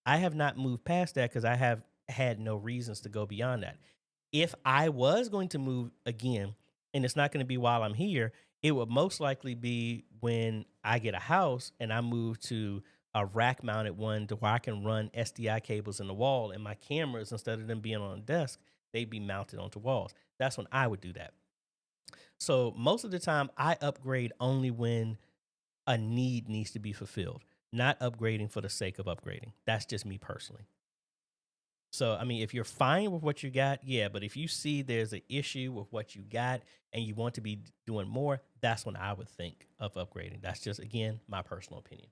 I have not moved past that because I have had no reasons to go beyond that. If I was going to move again, and it's not going to be while I'm here, it would most likely be when I get a house and I move to a rack mounted one to where I can run SDI cables in the wall, and my cameras, instead of them being on a desk, they'd be mounted onto walls. That's when I would do that. So most of the time I upgrade only when a need needs to be fulfilled, not upgrading for the sake of upgrading. That's just me personally. So, if you're fine with what you got, yeah. But if you see there's an issue with what you got and you want to be doing more, that's when I would think of upgrading. That's just, again, my personal opinion.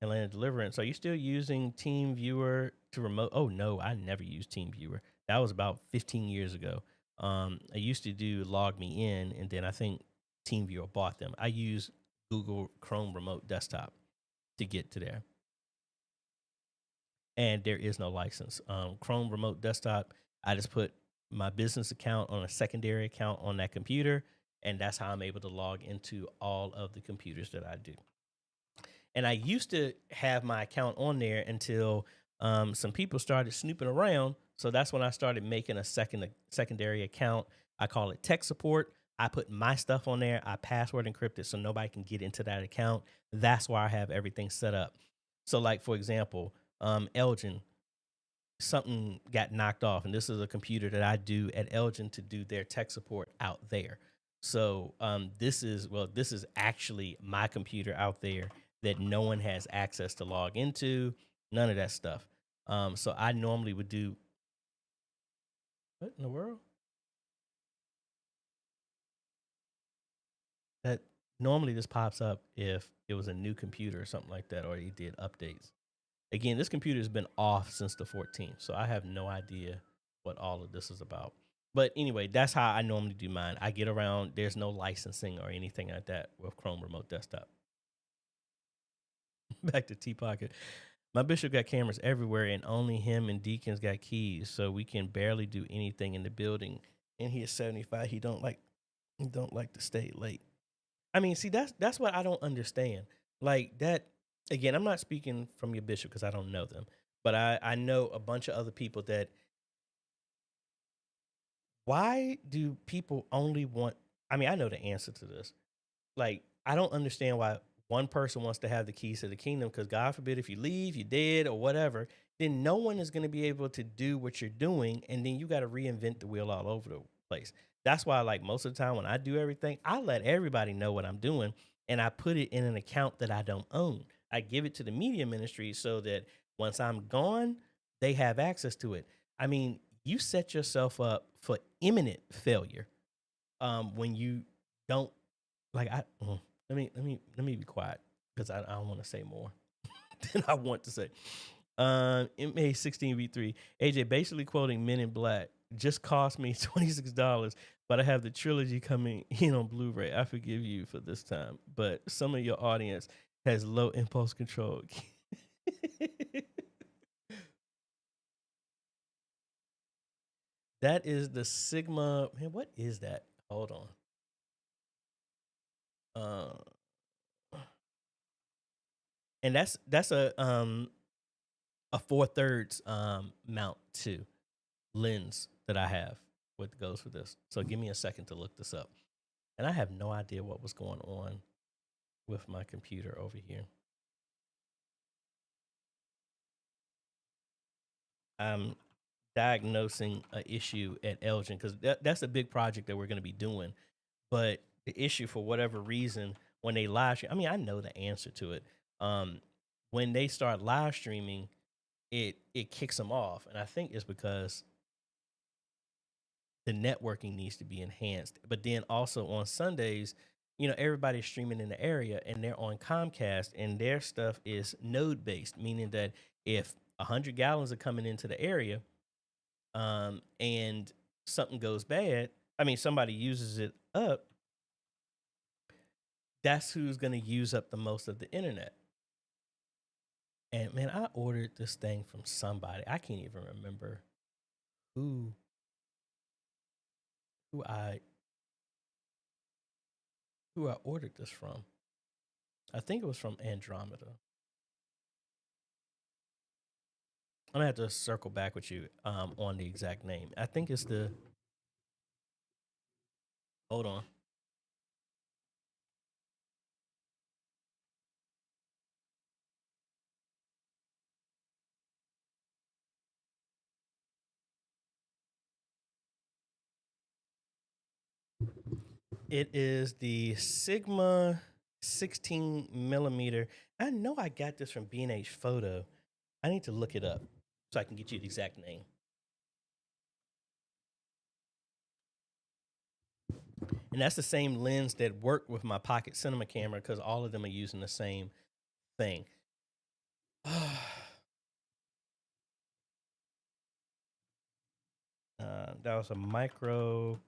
Atlanta Deliverance. Are you still using Team Viewer to remote? Oh, no, I never used Team Viewer. That was about 15 years ago. I used to do Log Me In, and then I think Team Viewer bought them. I use Google Chrome Remote Desktop to get to there. and there is no license. Chrome Remote Desktop, I just put my business account on a secondary account on that computer, and that's how I'm able to log into all of the computers that I do. And I used to have my account on there until some people started snooping around. So that's when I started making a secondary account. I call it tech support. I put my stuff on there. I password encrypt it so nobody can get into that account. That's why I have everything set up. So, like for example, Elgin, something got knocked off, and this is a computer that I do at Elgin to do their tech support out there. So this is actually my computer out there that no one has access to log into, none of that stuff. So I normally would do what in the world? That normally this pops up if it was a new computer or something like that, or he did updates. Again, this computer has been off since the 14th, so I have no idea what all of this is about. But anyway, that's how I normally do mine. I get around, there's no licensing or anything like that with Chrome Remote Desktop. Back to T Pocket. My bishop got cameras everywhere, and only him and deacons got keys, so we can barely do anything in the building. And he is 75. He don't like to stay late. I mean, see, that's what I don't understand. Like that again, I'm not speaking from your bishop because I don't know them, but I know a bunch of other people that why do people only want I mean, I know the answer to this. Like, I don't understand why one person wants to have the keys to the kingdom because God forbid if you leave, you're dead or whatever, then no one is going to be able to do what you're doing. And then you got to reinvent the wheel all over the place. That's why, like, most of the time when I do everything, I let everybody know what I'm doing and I put it in an account that I don't own. I give it to the media ministry so that once I'm gone, they have access to it. I mean, you set yourself up for imminent failure when you don't like let me be quiet because I don't want to say more than I want to say. MA16V3 AJ basically quoting Men in Black just cost me $26, but I have the trilogy coming in on Blu-ray. I forgive you for this time, but some of your audience has low impulse control. That is the Sigma. Man, what is that? Hold on. And that's a 4/3 mount too lens that I have what goes for this. So give me a second to look this up. And I have no idea what was going on with my computer over here. I'm diagnosing an issue at Elgin because that's a big project that we're going to be doing. But the issue, for whatever reason, when they live stream, I mean, I know the answer to it. When they start live streaming, it kicks them off, and I think it's because the networking needs to be enhanced. But then also on Sundays, everybody's streaming in the area and they're on Comcast and their stuff is node based, meaning that if 100 gallons are coming into the area and something goes bad, I mean, somebody uses it up, that's who's going to use up the most of the internet. And man, I ordered this thing from somebody. I can't even remember who who I who I ordered this from. I think it was from Andromeda. I'm gonna have to circle back with you on the exact name. I think it's the. Hold on. It is the Sigma 16 millimeter. I know I got this from B&H Photo. I need to look it up so I can get you the exact name. And that's the same lens that worked with my Pocket Cinema camera because all of them are using the same thing. That was a micro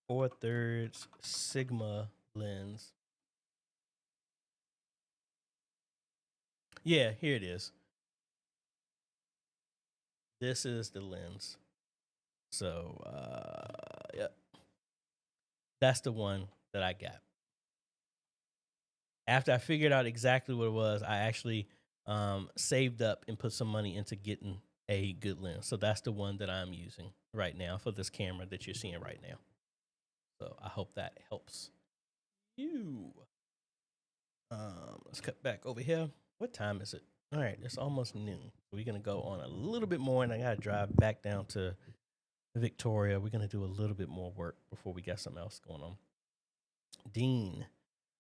4/3 Sigma lens. Yeah, here it is. This is the lens. So, yeah, that's the one that I got. After I figured out exactly what it was, I actually saved up and put some money into getting a good lens. So that's the one that I'm using right now for this camera that you're seeing right now. So I hope that helps you. Let's cut back over here. What time is it? All right, it's almost noon. We're gonna go on a little bit more, and I gotta drive back down to Victoria. We're gonna do a little bit more work before we got something else going on. Dean,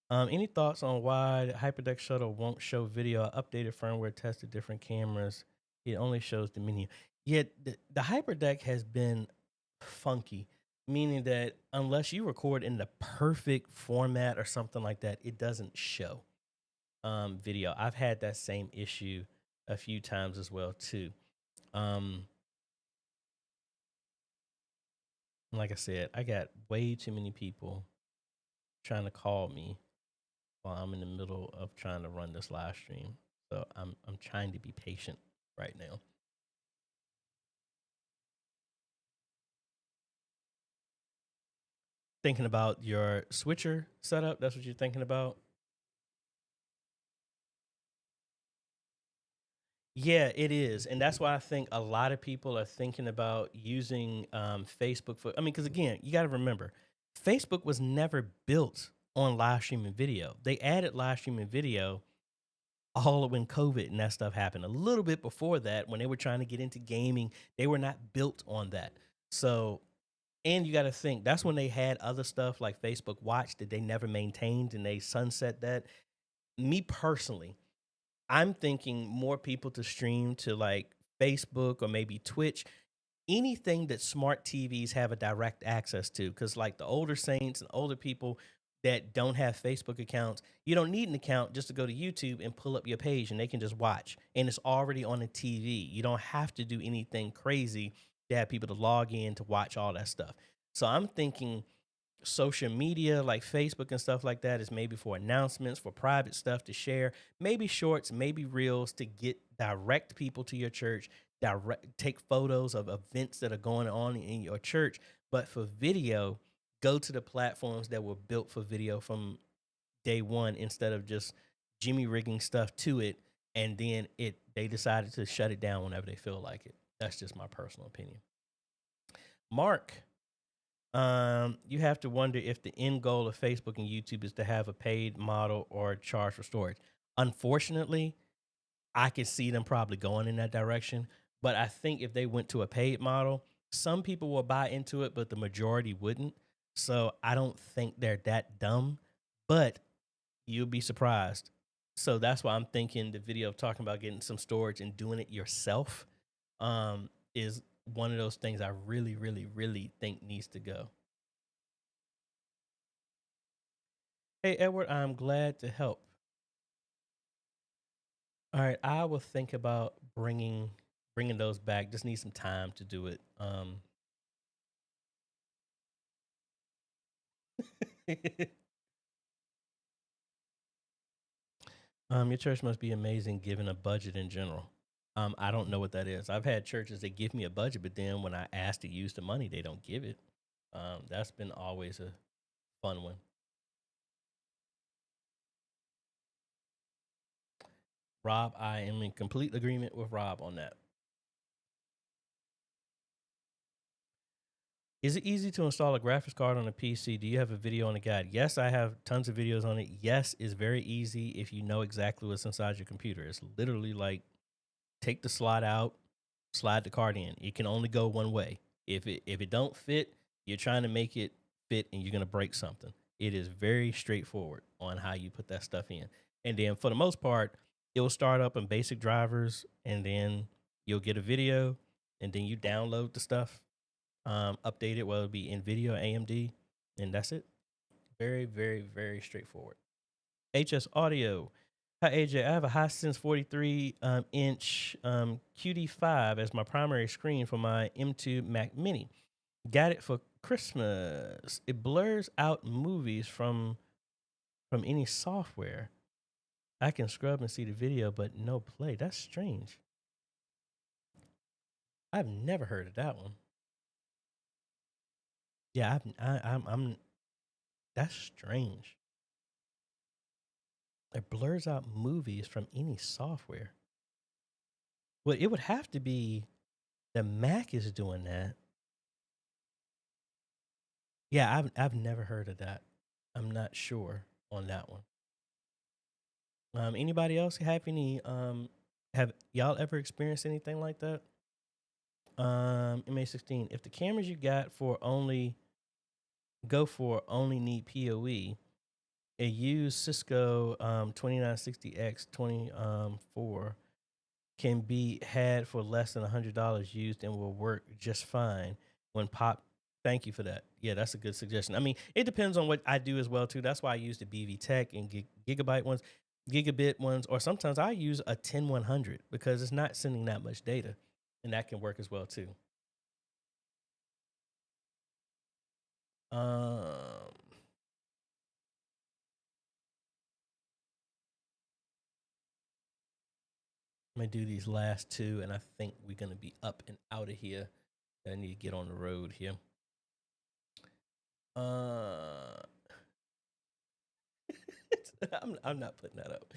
any thoughts on why the Hyperdeck Shuttle won't show video? Updated firmware tested different cameras. It only shows the menu. Yet the Hyperdeck has been funky, meaning that unless you record in the perfect format or something like that, it doesn't show video. I've had that same issue a few times as well too. Like I said, I got way too many people trying to call me while I'm in the middle of trying to run this live stream. So I'm trying to be patient right now. Thinking about your switcher setup, that's what you're thinking about? Yeah, it is. And that's why I think a lot of people are thinking about using Facebook for, I mean, because again, you got to remember, Facebook was never built on live streaming video. They added live streaming video all of when COVID and that stuff happened. A little bit before that, when they were trying to get into gaming, they were not built on that. So, and you got to think that's when they had other stuff like Facebook Watch that they never maintained and they sunset that. Me personally, I'm thinking more people to stream to like Facebook or maybe Twitch, anything that smart TVs have a direct access to. Because like the older saints and older people that don't have Facebook accounts, you don't need an account just to go to YouTube and pull up your page and they can just watch. And it's already on the TV. You don't have to do anything crazy to have people to log in to watch all that stuff. So I'm thinking social media like Facebook and stuff like that is maybe for announcements, for private stuff to share, maybe shorts, maybe reels to get direct people to your church, direct take photos of events that are going on in your church. But for video, go to the platforms that were built for video from day one instead of just Jimmy rigging stuff to it and then they decided to shut it down whenever they feel like it. That's just my personal opinion. Mark, you have to wonder if the end goal of Facebook and YouTube is to have a paid model or charge for storage. Unfortunately, I can see them probably going in that direction. But I think if they went to a paid model, some people will buy into it, but the majority wouldn't. So I don't think they're that dumb, but you'll be surprised. So that's why I'm thinking the video of talking about getting some storage and doing it yourself is one of those things I really, really, really think needs to go. Hey, Edward, I'm glad to help. All right, I will think about bringing those back. Just need some time to do it. Your church must be amazing given a budget in general. I don't know what that is. I've had churches that give me a budget, but then when I ask to use the money, they don't give it. That's been always a fun one. Rob, I am in complete agreement with Rob on that. Is it easy to install a graphics card on a PC? Do you have a video on the guide? Yes, I have tons of videos on it. Yes, it's very easy if you know exactly what's inside your computer. It's literally like take the slot out, slide the card in. It can only go one way. If it don't fit, you're trying to make it fit and you're gonna break something. It is very straightforward on how you put that stuff in. And then for the most part, it will start up in basic drivers and then you'll get a video and then you download the stuff, update it, whether it be NVIDIA or AMD, and that's it. Very, very, very straightforward. HS Audio. Hi, AJ. I have a Hisense 43 inch QD5 as my primary screen for my M2 Mac Mini. Got it for Christmas. It blurs out movies from any software. I can scrub and see the video, but no play. That's strange. I've never heard of that one. Yeah, I'm that's strange. It blurs out movies from any software. Well, it would have to be the Mac is doing that. Yeah, I've never heard of that. I'm not sure on that one. Anybody else have any have y'all ever experienced anything like that? MA16. If the cameras you got for only need PoE, a used Cisco 2960X 24 can be had for less than $100 used and will work just fine when pop. Thank you for that. Yeah, that's a good suggestion. I mean, it depends on what I do as well too. That's why I use the BV Tech and gigabit ones, or sometimes I use a 10100 because it's not sending that much data, and that can work as well too. Um, I'm gonna do these last two, and I think we're gonna be up and out of here. I need to get on the road here. Uh, I'm not putting that up.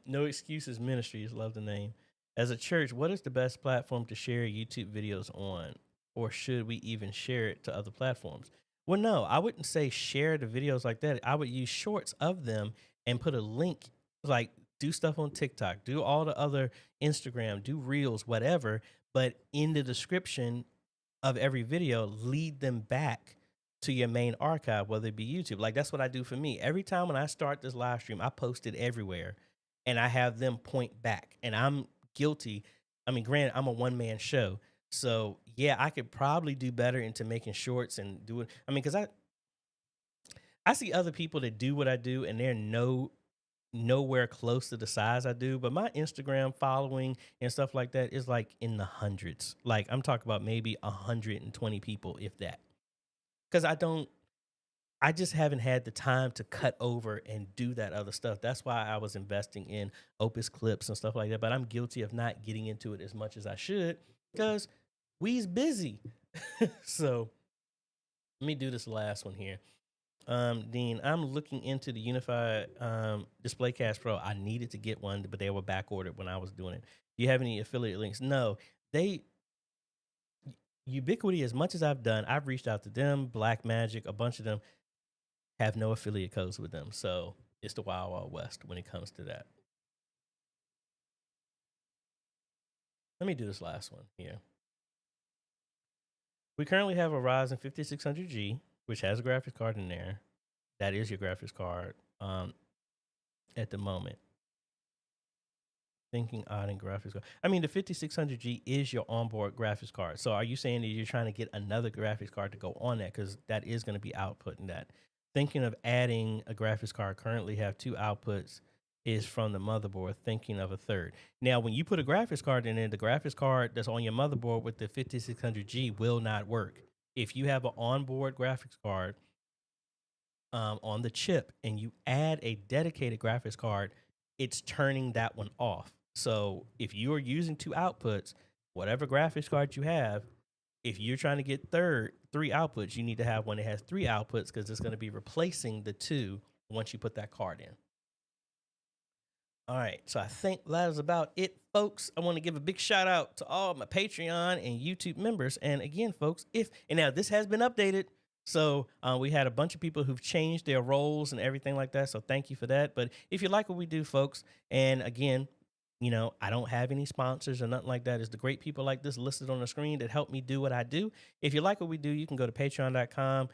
No Excuses Ministries, love the name. As a church, what is the best platform to share YouTube videos on? Or should we even share it to other platforms? Well, no, I wouldn't say share the videos like that. I would use shorts of them and put a link, like do stuff on TikTok, do all the other Instagram, do reels, whatever. But in the description of every video, lead them back to your main archive, whether it be YouTube. Like that's what I do for me. Every time when I start this live stream, I post it everywhere and I have them point back. And I'm guilty. I mean, granted, I'm a one-man show. So yeah, I could probably do better into making shorts and do it. I mean, because I see other people that do what I do and they're nowhere close to the size I do, but my Instagram following and stuff like that is like in the hundreds. Like I'm talking about maybe 120 people, if that. Because I just haven't had the time to cut over and do that other stuff. That's why I was investing in Opus clips and stuff like that. But I'm guilty of not getting into it as much as I should because we's busy. So let me do this last one here. Dean, I'm looking into the Unified Display Cast Pro. I needed to get one, but they were back ordered when I was doing it. Do you have any affiliate links? No, they Ubiquity. As much as I've done, I've reached out to them, Black Magic, a bunch of them have no affiliate codes with them. So it's the wild, wild west when it comes to that. Let me do this last one here. We currently have a Ryzen 5600G, which has a graphics card in there. That is your graphics card at the moment. Thinking odd and graphics card. I mean, the 5600G is your onboard graphics card. So are you saying that you're trying to get another graphics card to go on that? Because that is going to be outputting that. Thinking of adding a graphics card, currently have two outputs, is from the motherboard, thinking of a third. Now, when you put a graphics card in there, the graphics card that's on your motherboard with the 5600G will not work. If you have an onboard graphics card on the chip and you add a dedicated graphics card, it's turning that one off. So if you are using two outputs, whatever graphics card you have, if you're trying to get three outputs, you need to have one that has three outputs because it's going to be replacing the two once you put that card in. All right, so I think that is about it, folks. I want to give a big shout out to all my Patreon and YouTube members. And again, folks, and now this has been updated. So we had a bunch of people who've changed their roles and everything like that. So thank you for that. But if you like what we do, folks, and again, I don't have any sponsors or nothing like that. It's the great people like this listed on the screen that help me do what I do. If you like what we do, you can go to patreon.com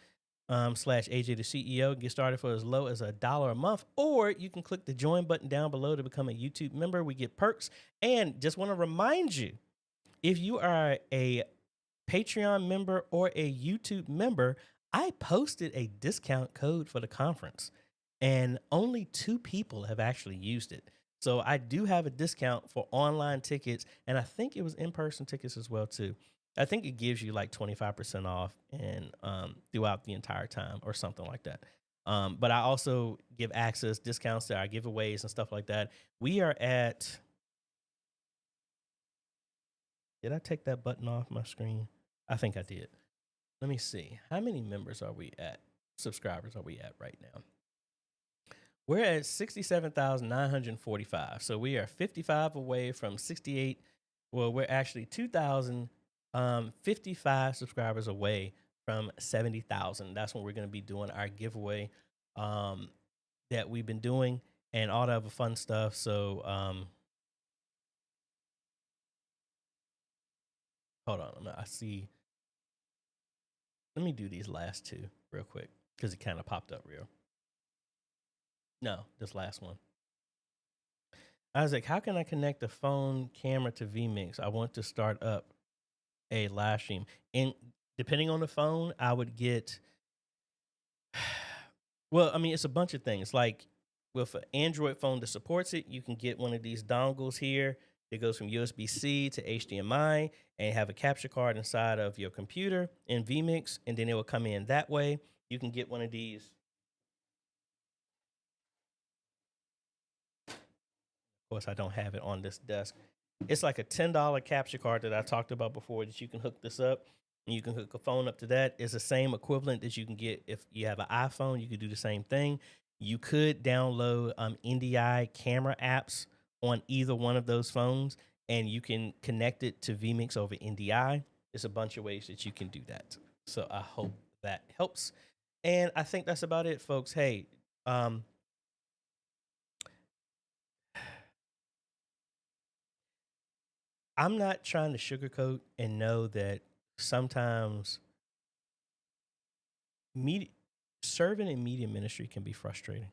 / AJaytheCEO, get started for as low as $1 a month, or you can click the join button down below to become a YouTube member. We get perks. And just want to remind you, if you are a Patreon member or a YouTube member, I posted a discount code for the conference and only 2 people have actually used it. So I do have a discount for online tickets, and I think it was in-person tickets as well too. I think it gives you like 25% off and throughout the entire time or something like that. But I also give access discounts to our giveaways and stuff like that. We are at Did I take that button off my screen? I think I did. Let me see. How many members are we at? Subscribers are we at right now? We're at 67,945. So we are 55 away from 68. Well, we're actually 2,055 subscribers away from 70,000. That's when we're going to be doing our giveaway that we've been doing and all that other fun stuff. So hold on. I see. Let me do these last two real quick because it kind of popped up real. No, this last one. Isaac, how can I connect the phone camera to vMix? I want to start up a live stream. And depending on the phone, I would get, well, I mean, it's a bunch of things. Like with an Android phone that supports it, you can get one of these dongles here that goes from USB-C to HDMI and have a capture card inside of your computer in vMix, and then it will come in that way. You can get one of these. Of course, I don't have it on this desk. It's like a $10 capture card that I talked about before that you can hook this up and you can hook a phone up to that. It's the same equivalent that you can get if you have an iPhone. You could do the same thing. You could download NDI camera apps on either one of those phones and you can connect it to vMix over NDI. There's a bunch of ways that you can do that. So I hope that helps. And I think that's about it, folks. Hey, I'm not trying to sugarcoat and know that sometimes media, serving in media ministry can be frustrating.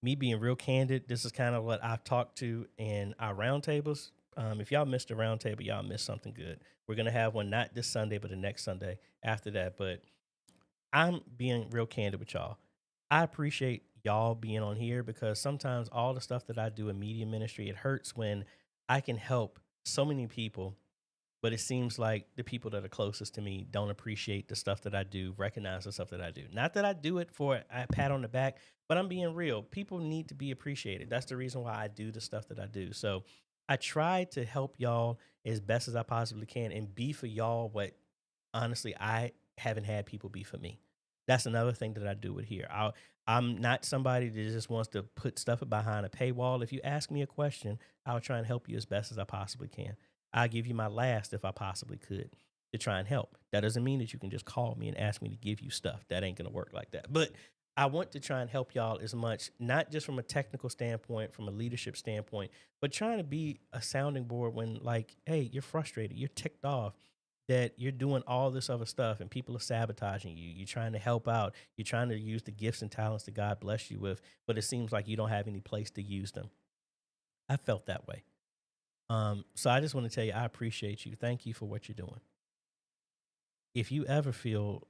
Me being real candid, this is kind of what I've talked to in our roundtables. If y'all missed a roundtable, y'all missed something good. We're going to have one not this Sunday, but the next Sunday after that. But I'm being real candid with y'all. I appreciate y'all being on here because sometimes all the stuff that I do in media ministry, it hurts when I can help so many people, but it seems like the people that are closest to me don't appreciate the stuff that I do, recognize the stuff that I do. Not that I do it for a pat on the back, but I'm being real. People need to be appreciated. That's the reason why I do the stuff that I do. So I try to help y'all as best as I possibly can and be for y'all what honestly I haven't had people be for me. That's another thing that I do with here. I'm not somebody that just wants to put stuff behind a paywall. If you ask me a question, I'll try and help you as best as I possibly can. I'll give you my last if I possibly could to try and help. That doesn't mean that you can just call me and ask me to give you stuff. That ain't going to work like that. But I want to try and help y'all as much, not just from a technical standpoint, from a leadership standpoint, but trying to be a sounding board when, like, hey, you're frustrated, you're ticked off that you're doing all this other stuff and people are sabotaging you. You're trying to help out. You're trying to use the gifts and talents that God blessed you with, but it seems like you don't have any place to use them. I felt that way. So I just want to tell you, I appreciate you. Thank you for what you're doing. If you ever feel,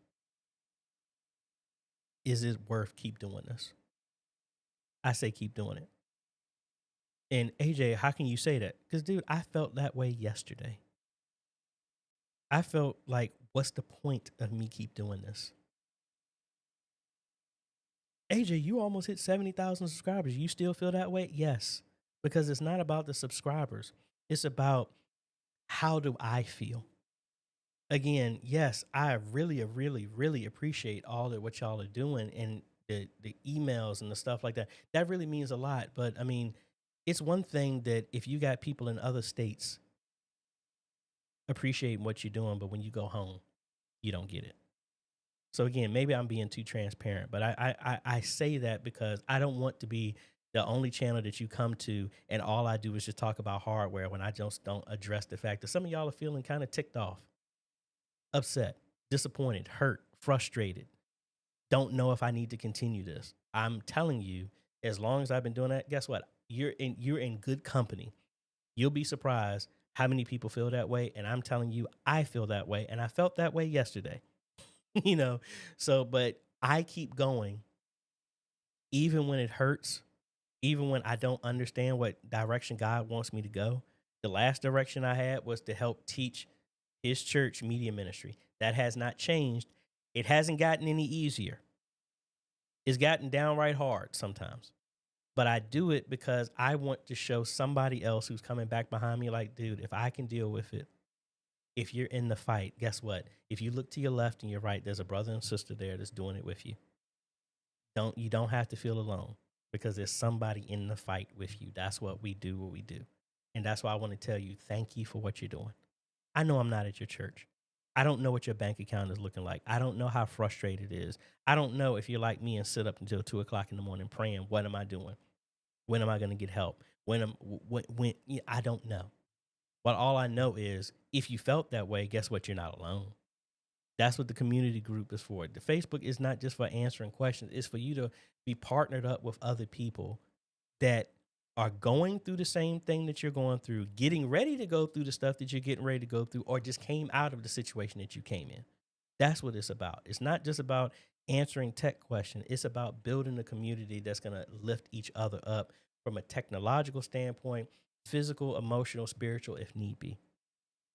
is it worth keep doing this? I say keep doing it. And AJ, how can you say that? Because dude, I felt that way yesterday. I felt like, what's the point of me keep doing this? AJ, you almost hit 70,000 subscribers. You still feel that way? Yes, because it's not about the subscribers. It's about how do I feel? Again, yes, I really, really, really appreciate all of what y'all are doing and the emails and the stuff like that. That really means a lot. But I mean, it's one thing that if you got people in other states appreciating what you're doing, but when you go home, you don't get it. So again, maybe I'm being too transparent, but I say that because I don't want to be the only channel that you come to and all I do is just talk about hardware when I just don't address the fact that some of y'all are feeling kind of ticked off, upset, disappointed, hurt, frustrated, don't know if I need to continue this. I'm telling you, as long as I've been doing that, guess what? You're in good company. You'll be surprised how many people feel that way. And I'm telling you, I feel that way. And I felt that way yesterday. you know, so, but I keep going even when it hurts, even when I don't understand what direction God wants me to go. The last direction I had was to help teach his church media ministry. That has not changed. It hasn't gotten any easier. It's gotten downright hard sometimes. But I do it because I want to show somebody else who's coming back behind me, like, dude, if I can deal with it, if you're in the fight, guess what? If you look to your left and your right, there's a brother and sister there that's doing it with you. You don't have to feel alone because there's somebody in the fight with you. That's what we do, And that's why I want to tell you, thank you for what you're doing. I know I'm not at your church. I don't know what your bank account is looking like. I don't know how frustrated it is. I don't know if you're like me and sit up until 2 o'clock in the morning praying, what am I doing? When am I going to get help? I don't know. But all I know is if you felt that way, guess what? You're not alone. That's what the community group is for. The Facebook is not just for answering questions. It's for you to be partnered up with other people that are going through the same thing that you're going through, getting ready to go through the stuff that you're getting ready to go through, or just came out of the situation that you came in. That's what it's about. It's not just about answering tech questions. It's about building a community that's going to lift each other up from a technological standpoint, physical, emotional, spiritual, if need be.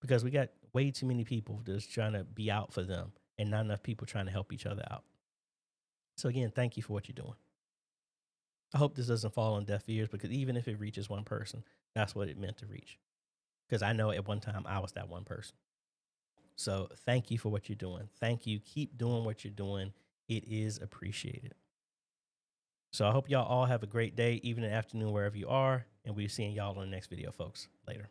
Because we got way too many people just trying to be out for them and not enough people trying to help each other out. So again, thank you for what you're doing. I hope this doesn't fall on deaf ears because even if it reaches one person, that's what it meant to reach. Because I know at one time I was that one person. So thank you for what you're doing. Thank you. Keep doing what you're doing. It is appreciated. So I hope y'all all have a great day, evening, afternoon, wherever you are. And we'll be seeing y'all on the next video, folks. Later.